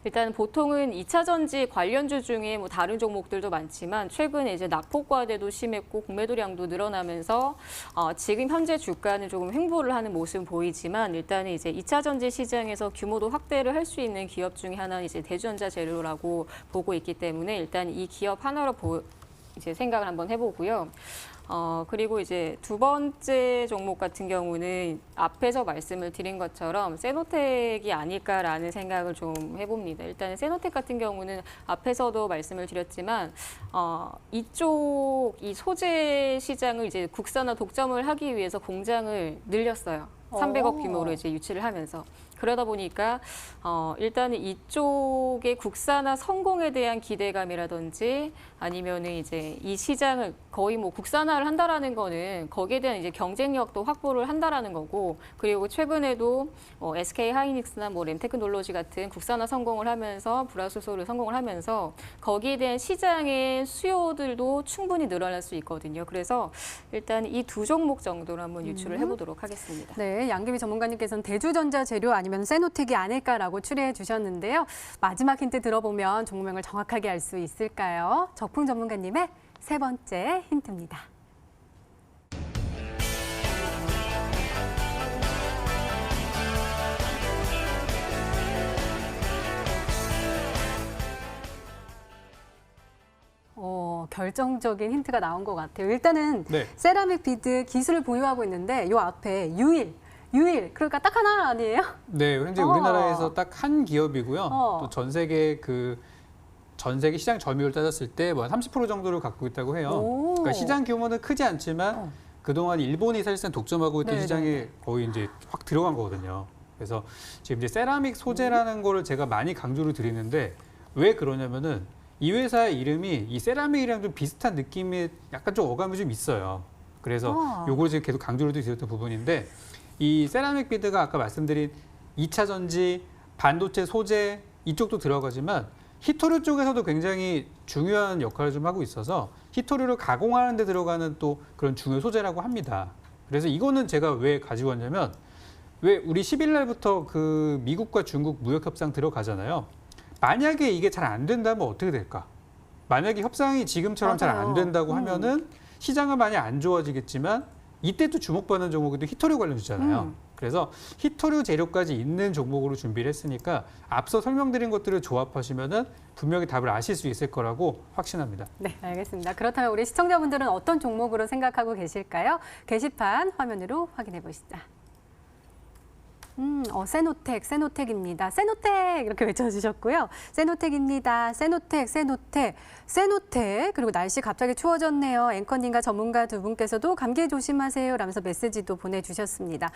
Speaker 3: 일단 보통은 2차 전지 관련주 중에 뭐 다른 종목들도 많지만 최근에 이제 낙폭 과대도 심했고 공매도량도 늘어나면서 지금 현재 주가는 조금 횡보를 하는 모습은 보이지만 일단은 이제 2차 전지 시장에서 규모도 확대를 할 수 있는 기업 중에 하나는 이제 대주전자 재료라고 보고 있기 때문에 일단 이 기업 하나로 이제 생각을 한번 해보고요. 그리고 이제 두 번째 종목 같은 경우는 앞에서 말씀을 드린 것처럼 세노텍이 아닐까라는 생각을 좀 해봅니다. 일단 세노텍 같은 경우는 앞에서도 말씀을 드렸지만 이쪽 이 소재 시장을 이제 국산화 독점을 하기 위해서 공장을 늘렸어요. 300억 규모로 이제 유치를 하면서. 그러다 보니까 일단은 이쪽의 국산화 성공에 대한 기대감이라든지 아니면은 이제 이 시장을 거의 뭐 국산화를 한다라는 거는 거기에 대한 이제 경쟁력도 확보를 한다라는 거고 그리고 최근에도 SK 하이닉스나 뭐 램테크놀로지 같은 국산화 성공을 하면서 불화수소를 성공을 하면서 거기에 대한 시장의 수요들도 충분히 늘어날 수 있거든요. 그래서 일단 이 두 종목 정도로 한번 유출을 해보도록 하겠습니다.
Speaker 1: 네, 양기비 전문가님께서는 대주전자 재료 아니면 세노텍이 아닐까라고 추리해 주셨는데요. 마지막 힌트 들어보면 종목명을 정확하게 알 수 있을까요? 적풍 전문가님의 세 번째 힌트입니다. 결정적인 힌트가 나온 것 같아요. 일단은
Speaker 2: 네.
Speaker 1: 세라믹 비드 기술을 보유하고 있는데 요 앞에 유일 그러니까 딱 하나 아니에요?
Speaker 2: 네, 현재 우리나라에서 딱 한 기업이고요. 또 전 세계 시장 점유율 따졌을 때 뭐 30% 정도를 갖고 있다고 해요. 그러니까 시장 규모는 크지 않지만 그동안 일본이 사실상 독점하고 있던
Speaker 1: 네네네.
Speaker 2: 시장에 거의 이제 확 들어간 거거든요. 그래서 지금 이제 세라믹 소재라는 거를 제가 많이 강조를 드리는데 왜 그러냐면은 이 회사의 이름이 이 세라믹이랑 좀 비슷한 느낌이 약간 좀 어감이 좀 있어요. 그래서 요걸 지금 계속 강조를 드렸던 부분인데 이 세라믹 비드가 아까 말씀드린 2차 전지, 반도체 소재 이쪽도 들어가지만 히토류 쪽에서도 굉장히 중요한 역할을 좀 하고 있어서 히토류를 가공하는 데 들어가는 또 그런 중요 소재라고 합니다. 그래서 이거는 제가 왜 가지고 왔냐면 왜 우리 10일 날부터 그 미국과 중국 무역 협상 들어가잖아요. 만약에 이게 잘 안 된다면 어떻게 될까? 만약에 협상이 지금처럼 잘 안 된다고 하면은 시장은 많이 안 좋아지겠지만 이때 또 주목받는 종목이 또 히토류 관련주잖아요. 그래서 히토류 재료까지 있는 종목으로 준비를 했으니까 앞서 설명드린 것들을 조합하시면은 분명히 답을 아실 수 있을 거라고 확신합니다.
Speaker 1: 네, 알겠습니다. 그렇다면 우리 시청자분들은 어떤 종목으로 생각하고 계실까요? 게시판 화면으로 확인해 보시죠. 세노텍입니다. 세노텍 이렇게 외쳐주셨고요. 세노텍입니다. 세노텍. 그리고 날씨 갑자기 추워졌네요. 앵커님과 전문가 두 분께서도 감기 조심하세요 라면서 메시지도 보내주셨습니다.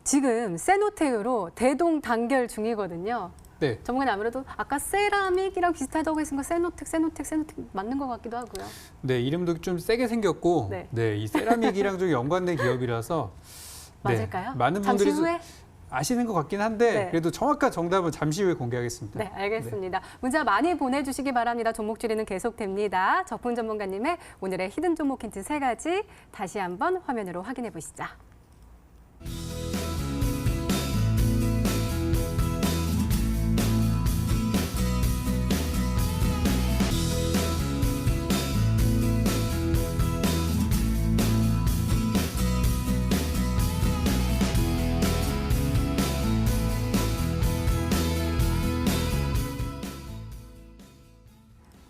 Speaker 1: 지금 세노텍으로 대동단결 중이거든요.
Speaker 2: 네.
Speaker 1: 전문가님 아무래도 아까 세라믹이랑 비슷하다고 했으니까 세노텍 맞는 것 같기도 하고요.
Speaker 2: 네, 이름도 좀 세게 생겼고,
Speaker 1: 네.
Speaker 2: 이 세라믹이랑 좀 연관된 기업이라서
Speaker 1: 맞을까요?
Speaker 2: 많은
Speaker 1: 잠시
Speaker 2: 분들이
Speaker 1: 후에?
Speaker 2: 아시는 것 같긴 한데
Speaker 1: 네.
Speaker 2: 그래도 정확한 정답은 잠시 후에 공개하겠습니다.
Speaker 1: 네, 알겠습니다. 문자 많이 보내주시기 바랍니다. 종목 줄이는 계속됩니다. 적풍 전문가님의 오늘의 히든 종목 힌트 3가지 다시 한번 화면으로 확인해 보시죠.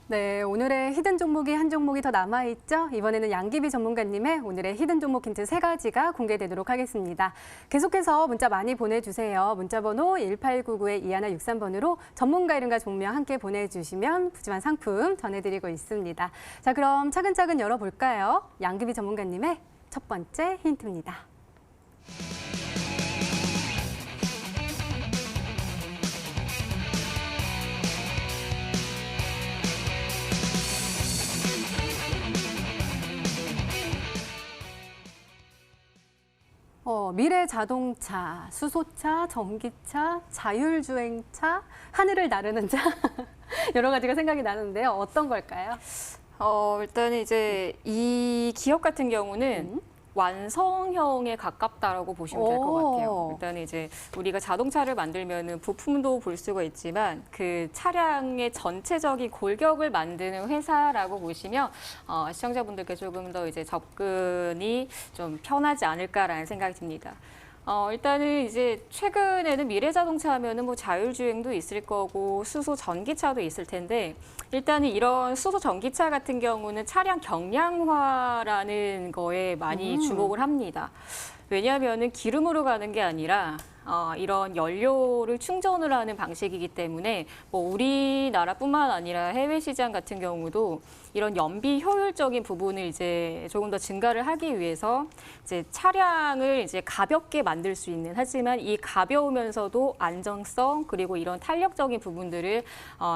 Speaker 1: 네, 오늘의 히든 종목이 한 종목이 더 남아있죠? 이번에는 양기비 전문가님의 오늘의 히든 종목 힌트 3가지가 공개되도록 하겠습니다. 계속해서 문자 많이 보내주세요. 문자번호 1899-2163번으로 전문가 이름과 종명 함께 보내주시면 푸짐한 상품 전해드리고 있습니다. 자, 그럼 차근차근 열어볼까요? 양기비 전문가님의 첫 번째 힌트입니다. 미래 자동차, 수소차, 전기차, 자율주행차, 하늘을 나르는 차 여러 가지가 생각이 나는데요. 어떤 걸까요?
Speaker 3: 일단은 이제 이 기업 같은 경우는 완성형에 가깝다라고 보시면 될 것 같아요. 일단은 이제 우리가 자동차를 만들면은 부품도 볼 수가 있지만 그 차량의 전체적인 골격을 만드는 회사라고 보시면 시청자분들께 조금 더 이제 접근이 좀 편하지 않을까라는 생각이 듭니다. 일단은 이제 최근에는 미래 자동차 하면은 뭐 자율주행도 있을 거고 수소 전기차도 있을 텐데 일단은 이런 수소 전기차 같은 경우는 차량 경량화라는 거에 많이 주목을 합니다. 왜냐하면은 기름으로 가는 게 아니라 이런 연료를 충전을 하는 방식이기 때문에 뭐 우리나라뿐만 아니라 해외 시장 같은 경우도 이런 연비 효율적인 부분을 이제 조금 더 증가를 하기 위해서 이제 차량을 이제 가볍게 만들 수 있는 하지만 이 가벼우면서도 안정성 그리고 이런 탄력적인 부분들을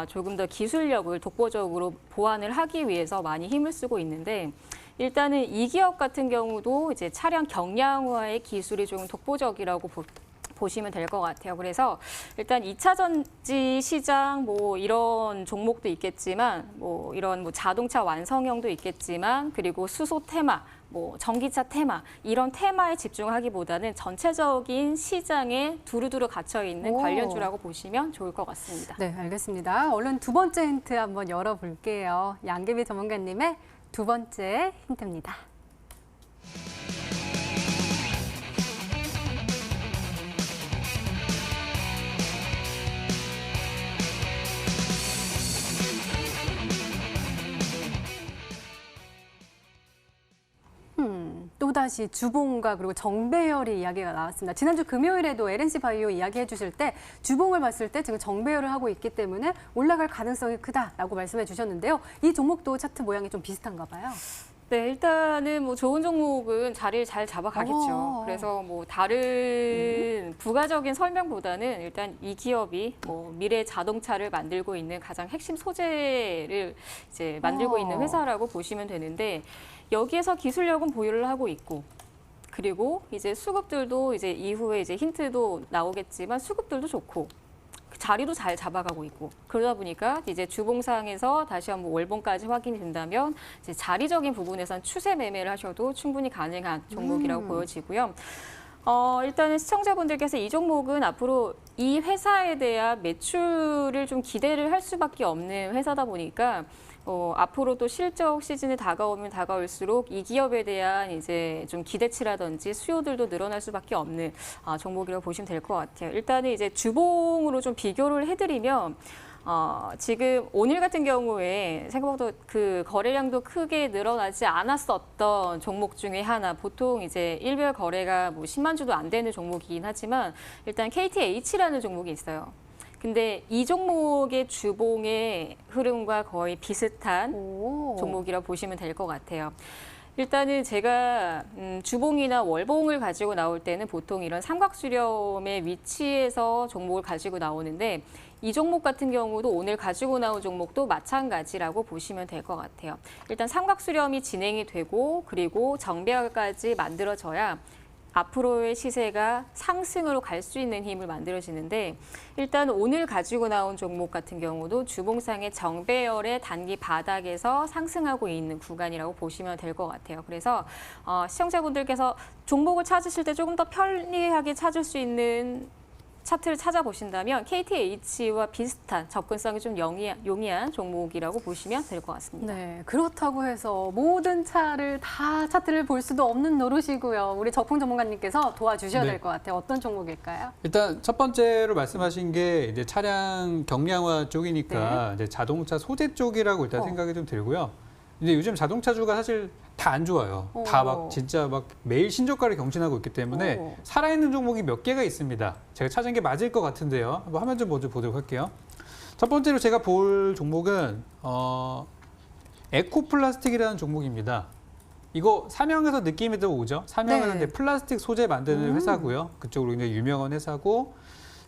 Speaker 3: 조금 더 기술력을 독보적으로 보완을 하기 위해서 많이 힘을 쓰고 있는데 일단은 이 기업 같은 경우도 이제 차량 경량화의 기술이 좀 독보적이라고 보시면 될 것 같아요. 그래서 일단 2차 전지 시장 뭐 이런 종목도 있겠지만 뭐 이런 뭐 자동차 완성형도 있겠지만 그리고 수소 테마 뭐 전기차 테마 이런 테마에 집중하기보다는 전체적인 시장에 두루두루 갇혀 있는 관련주라고 보시면 좋을 것 같습니다.
Speaker 1: 네, 알겠습니다. 얼른 두 번째 힌트 한번 열어볼게요. 양계비 전문가님의 두 번째 힌트입니다. 또다시 주봉과 그리고 정배열이 이야기가 나왔습니다. 지난주 금요일에도 LNC 바이오 이야기해 주실 때 주봉을 봤을 때 지금 정배열을 하고 있기 때문에 올라갈 가능성이 크다라고 말씀해 주셨는데요. 이 종목도 차트 모양이 좀 비슷한가 봐요.
Speaker 3: 네, 일단은 뭐 좋은 종목은 자리를 잘 잡아가겠죠. 그래서 뭐 다른 부가적인 설명보다는 일단 이 기업이 뭐 미래 자동차를 만들고 있는 가장 핵심 소재를 이제 만들고 있는 회사라고 보시면 되는데 여기에서 기술력은 보유를 하고 있고 그리고 이제 수급들도 이제 이후에 이제 힌트도 나오겠지만 수급들도 좋고 자리도 잘 잡아가고 있고 그러다 보니까 이제 주봉상에서 다시 한번 월봉까지 확인이 된다면 이제 자리적인 부분에선 추세 매매를 하셔도 충분히 가능한 종목이라고 보여지고요. 일단은 시청자분들께서 이 종목은 앞으로 이 회사에 대한 매출을 좀 기대를 할 수밖에 없는 회사다 보니까 앞으로 또 실적 시즌이 다가오면 다가올수록 이 기업에 대한 이제 좀 기대치라든지 수요들도 늘어날 수밖에 없는 종목이라고 보시면 될 것 같아요. 일단은 이제 주봉으로 좀 비교를 해드리면 지금 오늘 같은 경우에 생각보다 그 거래량도 크게 늘어나지 않았었던 종목 중에 하나 보통 이제 일별 거래가 뭐 10만 주도 안 되는 종목이긴 하지만 일단 KTH라는 종목이 있어요. 근데 이 종목의 주봉의 흐름과 거의 비슷한 종목이라고 보시면 될 것 같아요. 일단은 제가 주봉이나 월봉을 가지고 나올 때는 보통 이런 삼각수렴의 위치에서 종목을 가지고 나오는데 이 종목 같은 경우도 오늘 가지고 나온 종목도 마찬가지라고 보시면 될 것 같아요. 일단 삼각수렴이 진행이 되고 그리고 정배열까지 만들어져야 앞으로의 시세가 상승으로 갈 수 있는 힘을 만들어지는데 일단 오늘 가지고 나온 종목 같은 경우도 주봉상의 정배열의 단기 바닥에서 상승하고 있는 구간이라고 보시면 될 것 같아요. 그래서 시청자분들께서 종목을 찾으실 때 조금 더 편리하게 찾을 수 있는 차트를 찾아보신다면 KTH와 비슷한 접근성이 좀 용이한 종목이라고 보시면 될 것 같습니다.
Speaker 1: 네, 그렇다고 해서 모든 차트를 볼 수도 없는 노릇이고요. 우리 적풍 전문가님께서 도와주셔야 될 것 같아요. 어떤 종목일까요?
Speaker 2: 일단 첫 번째로 말씀하신 게 이제 차량 경량화 쪽이니까 이제 자동차 소재 쪽이라고 일단 생각이 좀 들고요. 이제 요즘 자동차주가 사실 다 안 좋아요. 다 막 진짜 막 매일 신저가를 경신하고 있기 때문에 살아있는 종목이 몇 개가 있습니다. 제가 찾은 게 맞을 것 같은데요. 한번 화면 좀 먼저 보도록 할게요. 첫 번째로 제가 볼 종목은 에코플라스틱이라는 종목입니다. 이거 삼양에서 느낌이 더 오죠. 삼양은 이제 플라스틱 소재 만드는 회사고요. 그쪽으로 굉장히 유명한 회사고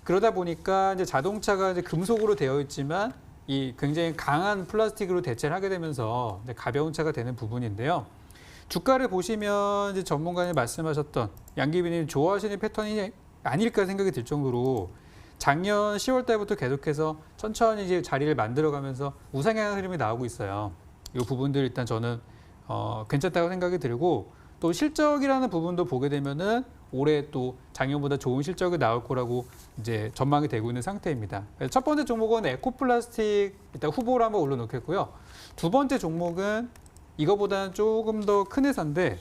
Speaker 2: 그러다 보니까 이제 자동차가 이제 금속으로 되어 있지만 이 굉장히 강한 플라스틱으로 대체를 하게 되면서 가벼운 차가 되는 부분인데요. 주가를 보시면 이제 전문가님 말씀하셨던 양기비님 좋아하시는 패턴이 아닐까 생각이 들 정도로 작년 10월 달부터 계속해서 천천히 이제 자리를 만들어가면서 우상향 흐름이 나오고 있어요. 이 부분들 일단 저는 괜찮다고 생각이 들고 또 실적이라는 부분도 보게 되면은 올해 또 작년보다 좋은 실적이 나올 거라고 이제 전망이 되고 있는 상태입니다. 첫 번째 종목은 에코플라스틱 일단 후보로 한번 올려놓겠고요. 두 번째 종목은 이거보다는 조금 더 큰 회사인데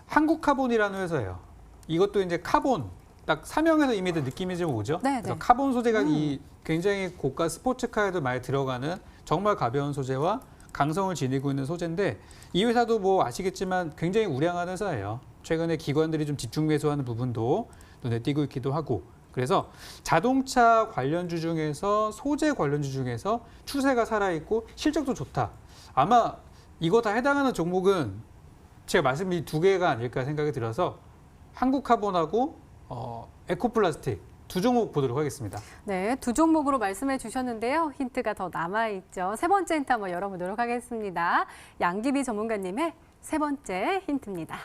Speaker 2: 한국카본이라는 회사예요. 이것도 이제 카본 딱 사명에서 이미 느낌이 좀 오죠.
Speaker 1: 네,
Speaker 2: 그래서
Speaker 1: 네.
Speaker 2: 카본 소재가 이 굉장히 고가 스포츠카에도 많이 들어가는 정말 가벼운 소재와 강성을 지니고 있는 소재인데 이 회사도 뭐 아시겠지만 굉장히 우량한 회사예요. 최근에 기관들이 좀 집중 매수하는 부분도 눈에 띄고 있기도 하고 그래서 자동차 관련주 중에서 소재 관련주 중에서 추세가 살아있고 실적도 좋다. 아마 이거 다 해당하는 종목은 제가 말씀드린 두 개가 아닐까 생각이 들어서 한국카본하고 에코플라스틱 두 종목 보도록 하겠습니다.
Speaker 1: 네, 두 종목으로 말씀해 주셨는데요. 힌트가 더 남아있죠. 세 번째 힌트 한번 열어보도록 하겠습니다. 양기비 전문가님의 세 번째 힌트입니다.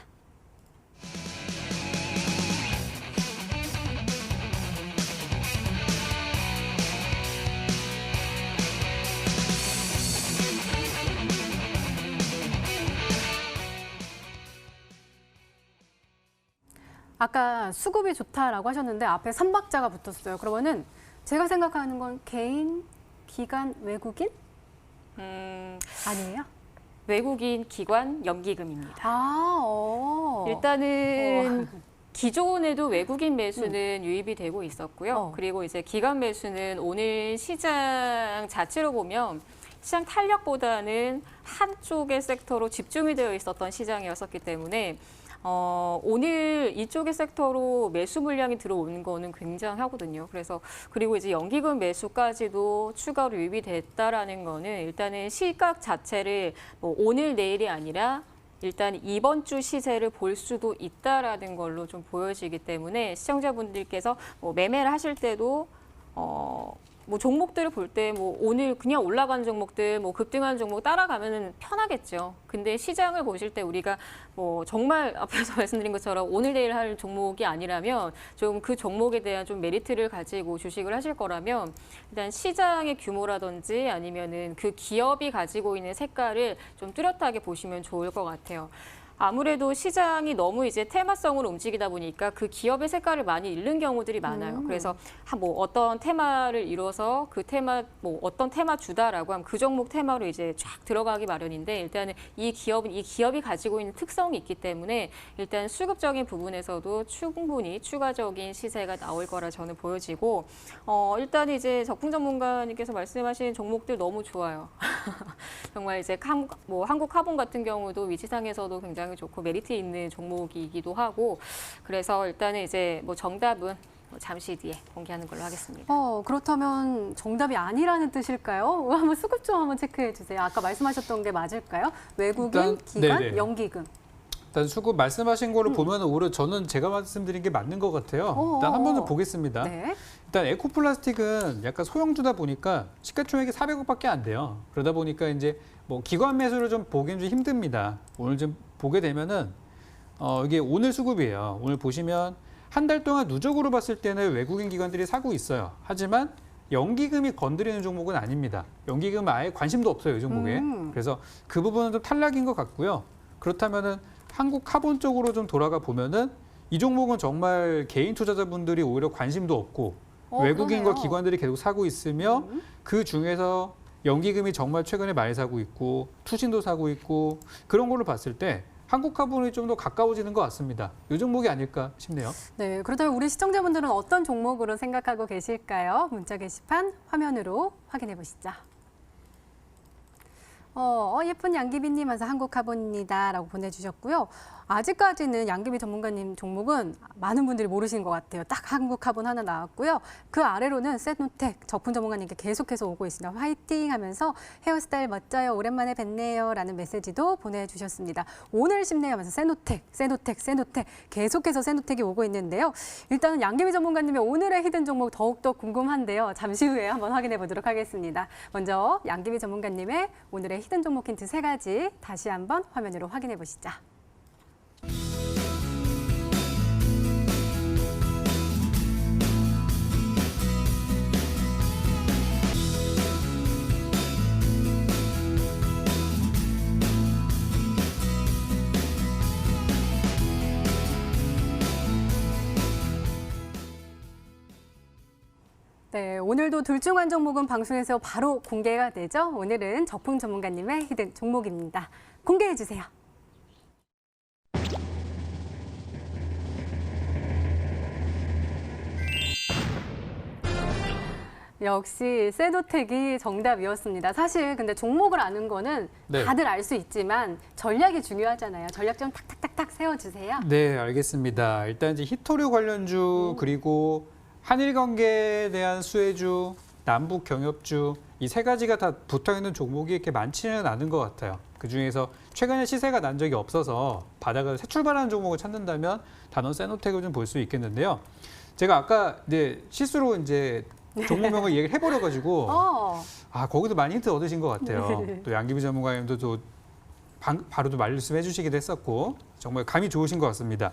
Speaker 1: 아까 수급이 좋다라고 하셨는데 앞에 3박자가 붙었어요. 그러면은 제가 생각하는 건 개인, 기관, 외국인? 아니에요?
Speaker 3: 외국인 기관 연기금입니다.
Speaker 1: 아,
Speaker 3: 일단은 기존에도 외국인 매수는 유입이 되고 있었고요. 그리고 이제 기관 매수는 오늘 시장 자체로 보면 시장 탄력보다는 한쪽의 섹터로 집중이 되어 있었던 시장이었기 때문에 오늘 이쪽의 섹터로 매수 물량이 들어오는 거는 굉장하거든요. 그래서 그리고 이제 연기금 매수까지도 추가로 유입이 됐다라는 거는 일단은 시각 자체를 뭐 오늘 내일이 아니라 일단 이번 주 시세를 볼 수도 있다라는 걸로 좀 보여지기 때문에 시청자분들께서 뭐 매매를 하실 때도 뭐 종목들을 볼 때 뭐 오늘 그냥 올라가는 종목들, 뭐 급등하는 종목 따라가면은 편하겠죠. 근데 시장을 보실 때 우리가 뭐 정말 앞에서 말씀드린 것처럼 오늘 내일 할 종목이 아니라면 좀 그 종목에 대한 좀 메리트를 가지고 주식을 하실 거라면 일단 시장의 규모라든지 아니면은 그 기업이 가지고 있는 색깔을 좀 뚜렷하게 보시면 좋을 것 같아요. 아무래도 시장이 너무 이제 테마성으로 움직이다 보니까 그 기업의 색깔을 많이 잃는 경우들이 많아요. 그래서 뭐 어떤 테마를 이뤄서 그 테마 뭐 어떤 테마 주다라고 하면 그 종목 테마로 이제 쫙 들어가기 마련인데 일단은 이 기업이 가지고 있는 특성이 있기 때문에 일단 수급적인 부분에서도 충분히 추가적인 시세가 나올 거라 저는 보여지고 일단 이제 적풍 전문가님께서 말씀하신 종목들 너무 좋아요. 정말 이제 한국 카본 같은 경우도 위치상에서도 굉장히 좋고 메리트 있는 종목이기도 하고 그래서 일단은 이제 뭐 정답은 잠시 뒤에 공개하는 걸로 하겠습니다.
Speaker 1: 그렇다면 정답이 아니라는 뜻일까요? 한번 수급 좀 한번 체크해 주세요. 아까 말씀하셨던 게 맞을까요? 외국인,
Speaker 2: 일단,
Speaker 1: 기관,
Speaker 2: 네네.
Speaker 1: 연기금.
Speaker 2: 일단 수급 말씀하신 거를 보면 오히려 저는 제가 말씀드린 게 맞는 것 같아요. 일단 한 번 더 보겠습니다.
Speaker 1: 네.
Speaker 2: 일단 에코플라스틱은 약간 소형주다 보니까 시가총액이 400억밖에 안 돼요. 그러다 보니까 이제 뭐 기관 매수를 좀 보기는 좀 힘듭니다. 오늘 좀 보게 되면은 이게 오늘 수급이에요. 오늘 보시면 한 달 동안 누적으로 봤을 때는 외국인 기관들이 사고 있어요. 하지만 연기금이 건드리는 종목은 아닙니다. 연기금은 아예 관심도 없어요, 이 종목에. 그래서 그 부분은 좀 탈락인 것 같고요. 그렇다면은 한국 카본 쪽으로 좀 돌아가 보면은 이 종목은 정말 개인 투자자분들이 오히려 관심도 없고 외국인과
Speaker 1: 그러네요.
Speaker 2: 기관들이 계속 사고 있으며 그 중에서 연기금이 정말 최근에 많이 사고 있고 투신도 사고 있고 그런 걸로 봤을 때 한국 카본이 좀 더 가까워지는 것 같습니다. 이 종목이 아닐까 싶네요.
Speaker 1: 네, 그렇다면 우리 시청자분들은 어떤 종목으로 생각하고 계실까요? 문자 게시판 화면으로 확인해 보시죠. 예쁜 양기비님 와서 한국카본입니다 라고 보내주셨고요. 아직까지는 양귀비 전문가님 종목은 많은 분들이 모르시는 것 같아요. 딱 한국 화분 하나 나왔고요. 그 아래로는 세노텍 적분 전문가님께 계속해서 오고 있습니다. 화이팅 하면서 헤어스타일 멋져요. 오랜만에 뵙네요. 라는 메시지도 보내주셨습니다. 오늘 쉽네요 하면서 세노텍 계속해서 세노텍이 오고 있는데요. 일단은 양귀비 전문가님의 오늘의 히든 종목 더욱더 궁금한데요. 잠시 후에 한번 확인해 보도록 하겠습니다. 먼저 양귀비 전문가님의 오늘의 히든 종목 힌트 3가지 다시 한번 화면으로 확인해 보시죠. 네, 오늘도 둘 중 한 종목은 방송에서 바로 공개가 되죠. 오늘은 적품 전문가님의 히든 종목입니다. 공개해 주세요. 역시 세노텍이 정답이었습니다. 사실 근데 종목을 아는 거는
Speaker 2: 네.
Speaker 1: 다들 알 수 있지만 전략이 중요하잖아요. 전략 좀 탁탁탁탁 세워주세요.
Speaker 2: 네, 알겠습니다. 일단 이제 히토류 관련주 그리고 한일 관계에 대한 수혜주, 남북 경협주 이 3가지가 다 붙어 있는 종목이 이렇게 많지는 않은 것 같아요. 그 중에서 최근에 시세가 난 적이 없어서 바닥을 새 출발하는 종목을 찾는다면 단원 세노텍을 좀 볼 수 있겠는데요. 제가 아까 이제 실수로 이제 종목명을 얘기를 해버려가지고 거기도 많이 힌트 얻으신 것 같아요. 또 양귀비 전문가님도 또 바로도 말씀해 주시기도 했었고 정말 감이 좋으신 것 같습니다.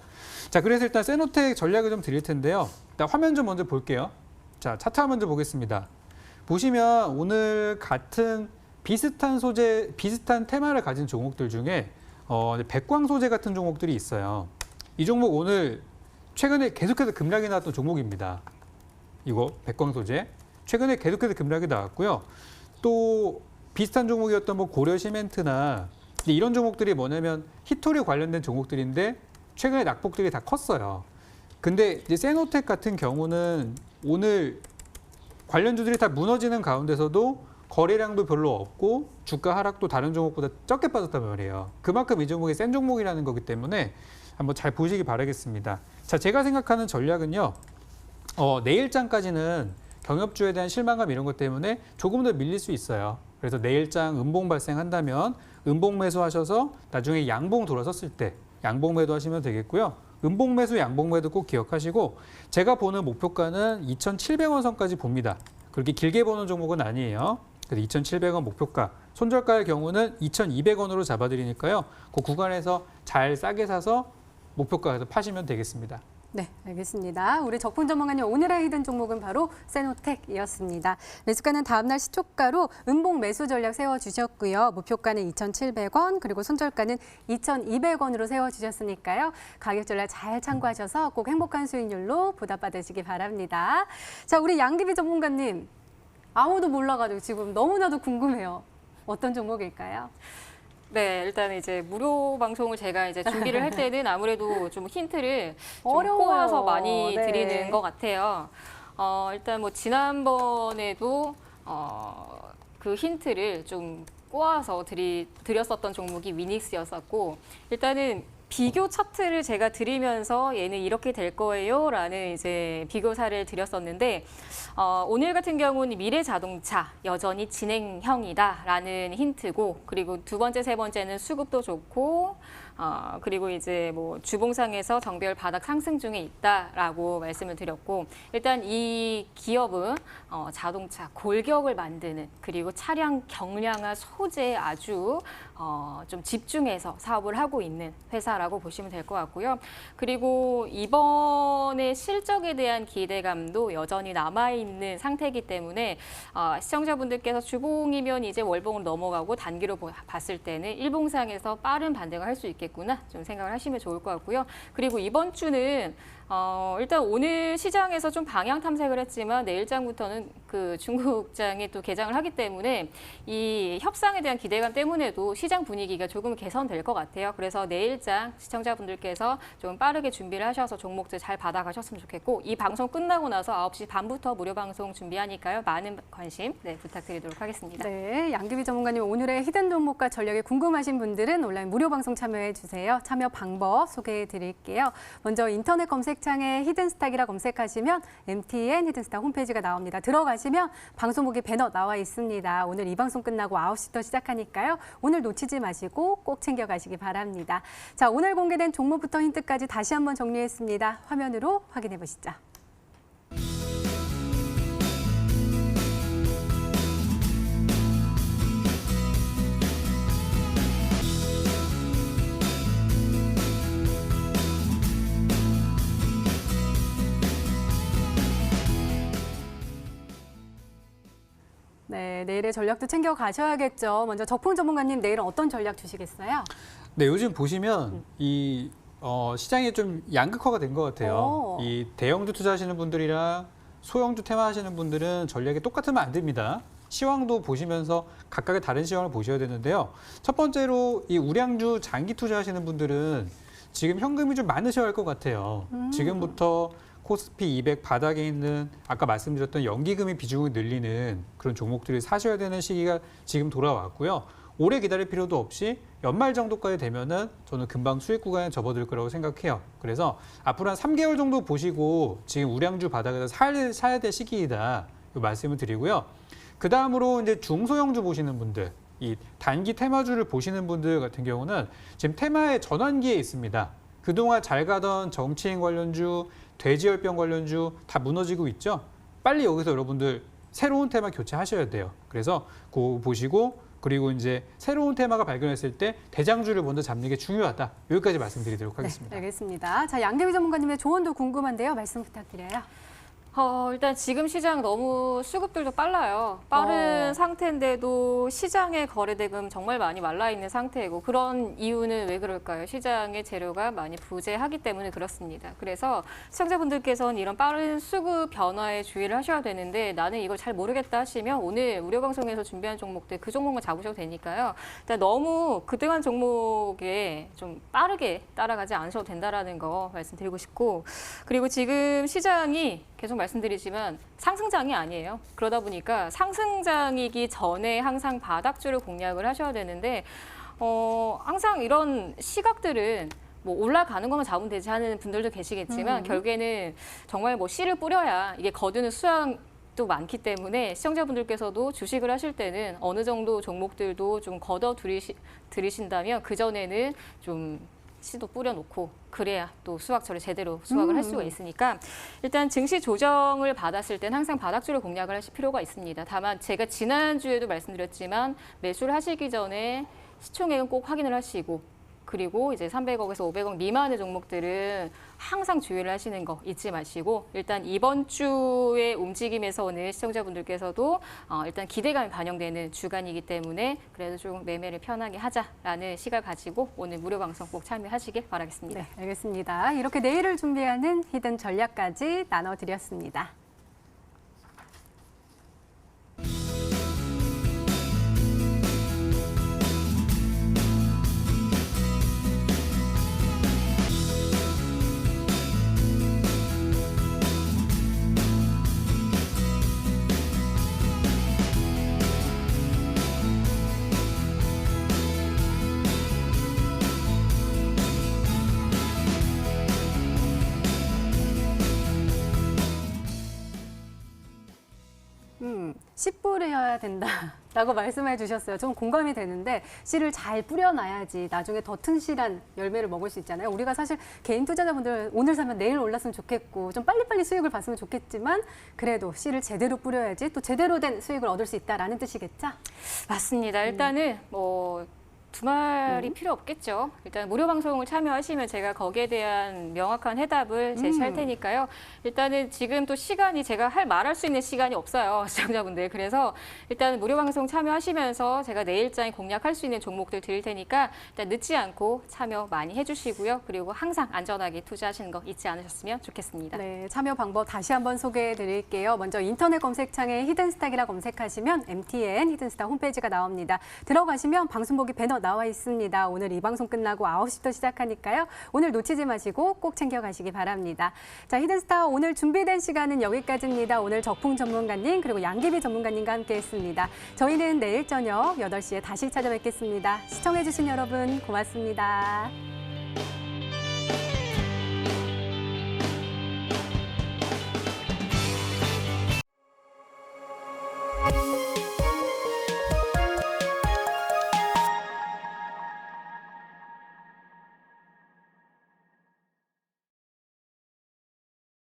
Speaker 2: 자, 그래서 일단 세노텍 전략을 좀 드릴 텐데요. 일단 화면 좀 먼저 볼게요. 자, 차트 화면 좀 보겠습니다. 보시면 오늘 같은 비슷한 소재, 비슷한 테마를 가진 종목들 중에 백광 소재 같은 종목들이 있어요. 이 종목 오늘 최근에 계속해서 급락이 나왔던 종목입니다. 이거 백광 소재 최근에 계속해서 급락이 나왔고요. 또 비슷한 종목이었던 뭐 고려 시멘트나 이런 종목들이 뭐냐면 히토류 관련된 종목들인데 최근에 낙폭들이 다 컸어요. 근데 이제 세노텍 같은 경우는 오늘 관련주들이 다 무너지는 가운데서도 거래량도 별로 없고 주가 하락도 다른 종목보다 적게 빠졌단 말이에요. 그만큼 이 종목이 센 종목이라는 거기 때문에 한번 잘 보시기 바라겠습니다. 자, 제가 생각하는 전략은요. 내일장까지는 경협주에 대한 실망감 이런 것 때문에 조금 더 밀릴 수 있어요. 그래서 내일장 음봉 발생한다면 음봉 매수하셔서 나중에 양봉 돌아섰을 때 양봉 매도하시면 되겠고요. 음봉 매수, 양봉 매도 꼭 기억하시고 제가 보는 목표가는 2,700원 선까지 봅니다. 그렇게 길게 보는 종목은 아니에요. 그래서 2,700원 목표가, 손절가의 경우는 2,200원으로 잡아드리니까요. 그 구간에서 잘 싸게 사서 목표가에서 파시면 되겠습니다.
Speaker 1: 네, 알겠습니다. 우리 적분 전문가님 오늘의 히든 종목은 바로 세노텍이었습니다. 매수가는 다음날 시초가로 음봉 매수 전략 세워주셨고요. 목표가는 2,700원 그리고 손절가는 2,200원으로 세워주셨으니까요. 가격 전략 잘 참고하셔서 꼭 행복한 수익률로 보답받으시기 바랍니다. 자, 우리 양귀비 전문가님 아무도 몰라가지고 지금 너무나도 궁금해요. 어떤 종목일까요?
Speaker 3: 네, 일단 이제 무료 방송을 제가 이제 준비를 할 때는 아무래도 좀 힌트를 좀
Speaker 1: 어려워요.
Speaker 3: 꼬아서 많이
Speaker 1: 네.
Speaker 3: 드리는 것 같아요. 일단 뭐 지난번에도 그 힌트를 좀 꼬아서 드렸었던 종목이 위닉스였었고, 일단은 비교 차트를 제가 드리면서 얘는 이렇게 될 거예요라는 이제 비교 사례를 드렸었는데 오늘 같은 경우는 미래자동차 여전히 진행형이다라는 힌트고, 그리고 두 번째, 세 번째는 수급도 좋고 그리고 이제 뭐 주봉상에서 정배열 바닥 상승 중에 있다라고 말씀을 드렸고, 일단 이 기업은 자동차 골격을 만드는 그리고 차량 경량화 소재에 아주 좀 집중해서 사업을 하고 있는 회사라고 보시면 될 것 같고요. 그리고 이번에 실적에 대한 기대감도 여전히 남아있는 상태이기 때문에 시청자분들께서 주봉이면 이제 월봉으로 넘어가고 단기로 봤을 때는 일봉상에서 빠른 반등을 할 수 있겠구나 좀 생각을 하시면 좋을 것 같고요. 그리고 이번 주는 일단 오늘 시장에서 좀 방향 탐색을 했지만 내일장부터는 그 중국장이 또 개장을 하기 때문에 이 협상에 대한 기대감 때문에도 시장 분위기가 조금 개선될 것 같아요. 그래서 내일장 시청자분들께서 좀 빠르게 준비를 하셔서 종목들 잘 받아가셨으면 좋겠고 이 방송 끝나고 나서 9시 반부터 무료 방송 준비하니까요. 많은 관심 부탁드리도록 하겠습니다.
Speaker 1: 네, 양귀비 전문가님 오늘의 히든 종목과 전략이 궁금하신 분들은 온라인 무료 방송 참여해 주세요. 참여 방법 소개해 드릴게요. 먼저 인터넷 검색창에 히든스탁이라 검색하시면 MTN 히든스탁 홈페이지가 나옵니다. 들어가시면 방송국에 배너 나와 있습니다. 오늘 이 방송 끝나고 9시부터 시작하니까요. 오늘 놓치지 마시고 꼭 챙겨가시기 바랍니다. 자, 오늘 공개된 종목부터 힌트까지 다시 한번 정리했습니다. 화면으로 확인해 보시죠. 네, 내일의 전략도 챙겨 가셔야겠죠. 먼저 적풍 전문가님, 내일은 어떤 전략 주시겠어요?
Speaker 2: 네, 요즘 보시면 이 시장이 좀 양극화가 된 것 같아요.
Speaker 1: 오.
Speaker 2: 이 대형주 투자하시는 분들이랑 소형주 테마하시는 분들은 전략이 똑같으면 안 됩니다. 시황도 보시면서 각각의 다른 시황을 보셔야 되는데요. 첫 번째로 이 우량주 장기 투자하시는 분들은 지금 현금이 좀 많으셔야 할 것 같아요. 지금부터 코스피 200 바닥에 있는 아까 말씀드렸던 연기금의 비중을 늘리는 그런 종목들을 사셔야 되는 시기가 지금 돌아왔고요. 오래 기다릴 필요도 없이 연말 정도까지 되면은 저는 금방 수익 구간에 접어들 거라고 생각해요. 그래서 앞으로 한 3개월 정도 보시고 지금 우량주 바닥에서 사야 될 시기이다. 이 말씀을 드리고요. 그 다음으로 이제 중소형주 보시는 분들, 이 단기 테마주를 보시는 분들 같은 경우는 지금 테마의 전환기에 있습니다. 그동안 잘 가던 정치인 관련주, 돼지열병 관련주 다 무너지고 있죠. 빨리 여기서 여러분들 새로운 테마 교체하셔야 돼요. 그래서 그거 보시고 그리고 이제 새로운 테마가 발견했을 때 대장주를 먼저 잡는 게 중요하다. 여기까지 말씀드리도록 하겠습니다.
Speaker 1: 네, 알겠습니다. 자, 양귀비 전문가님의 조언도 궁금한데요. 말씀 부탁드려요.
Speaker 3: 일단 지금 시장 너무 수급들도 빨라요. 빠른 상태인데도 시장의 거래대금 정말 많이 말라있는 상태이고 그런 이유는 왜 그럴까요? 시장의 재료가 많이 부재하기 때문에 그렇습니다. 그래서 시청자분들께서는 이런 빠른 수급 변화에 주의를 하셔야 되는데 나는 이걸 잘 모르겠다 하시면 오늘 무료 방송에서 준비한 종목들 그 종목만 잡으셔도 되니까요. 일단 너무 급등한 종목에 좀 빠르게 따라가지 않으셔도 된다라는 거 말씀드리고 싶고 그리고 지금 시장이 계속 말씀드리지만 상승장이 아니에요. 그러다 보니까 상승장이기 전에 항상 바닥주를 공략을 하셔야 되는데 항상 이런 시각들은 뭐 올라가는 것만 잡으면 되지 하는 분들도 계시겠지만 결국에는 정말 뭐 씨를 뿌려야 이게 거두는 수확도 많기 때문에 시청자분들께서도 주식을 하실 때는 어느 정도 종목들도 좀 걷어 들이신다면 그전에는 좀 씨도 뿌려놓고 그래야 또 수확철에 제대로 수확을 할 수가 있으니까 일단 증시 조정을 받았을 땐 항상 바닥주를 공략을 하실 필요가 있습니다. 다만 제가 지난주에도 말씀드렸지만 매수를 하시기 전에 시총액은 꼭 확인을 하시고 그리고 이제 300억에서 500억 미만의 종목들은 항상 주의를 하시는 거 잊지 마시고 일단 이번 주의 움직임에서는 시청자분들께서도 일단 기대감이 반영되는 주간이기 때문에 그래도 좀 매매를 편하게 하자라는 시각 가지고 오늘 무료 방송 꼭 참여하시길 바라겠습니다.
Speaker 1: 네, 알겠습니다. 이렇게 내일을 준비하는 히든 전략까지 나눠드렸습니다. 씨 뿌려야 된다라고 말씀해 주셨어요. 좀 공감이 되는데 씨를 잘 뿌려놔야지 나중에 더 튼실한 열매를 먹을 수 있잖아요. 우리가 사실 개인 투자자분들 오늘 사면 내일 올랐으면 좋겠고 좀 빨리빨리 수익을 봤으면 좋겠지만 그래도 씨를 제대로 뿌려야지 또 제대로 된 수익을 얻을 수 있다라는 뜻이겠죠?
Speaker 3: 맞습니다. 일단은 두말이 필요 없겠죠. 일단 무료 방송을 참여하시면 제가 거기에 대한 명확한 해답을 제시할 테니까요. 일단은 지금 또 시간이 제가 말할 수 있는 시간이 없어요. 시청자분들. 그래서 일단 무료 방송 참여하시면서 제가 내일장에 공략할 수 있는 종목들 드릴 테니까 일단 늦지 않고 참여 많이 해주시고요. 그리고 항상 안전하게 투자하시는 거 잊지 않으셨으면 좋겠습니다.
Speaker 1: 네, 참여 방법 다시 한번 소개해 드릴게요. 먼저 인터넷 검색창에 히든스탁이라 검색하시면 MTN 히든스탁 홈페이지가 나옵니다. 들어가시면 방송 보기 배너 나와 있습니다. 오늘 이 방송 끝나고 9시부터 시작하니까요. 오늘 놓치지 마시고 꼭 챙겨가시기 바랍니다. 자, 히든스탁 오늘 준비된 시간은 여기까지입니다. 오늘 적풍 전문가님 그리고 양기비 전문가님과 함께했습니다. 저희는 내일 저녁 8시에 다시 찾아뵙겠습니다. 시청해주신 여러분 고맙습니다.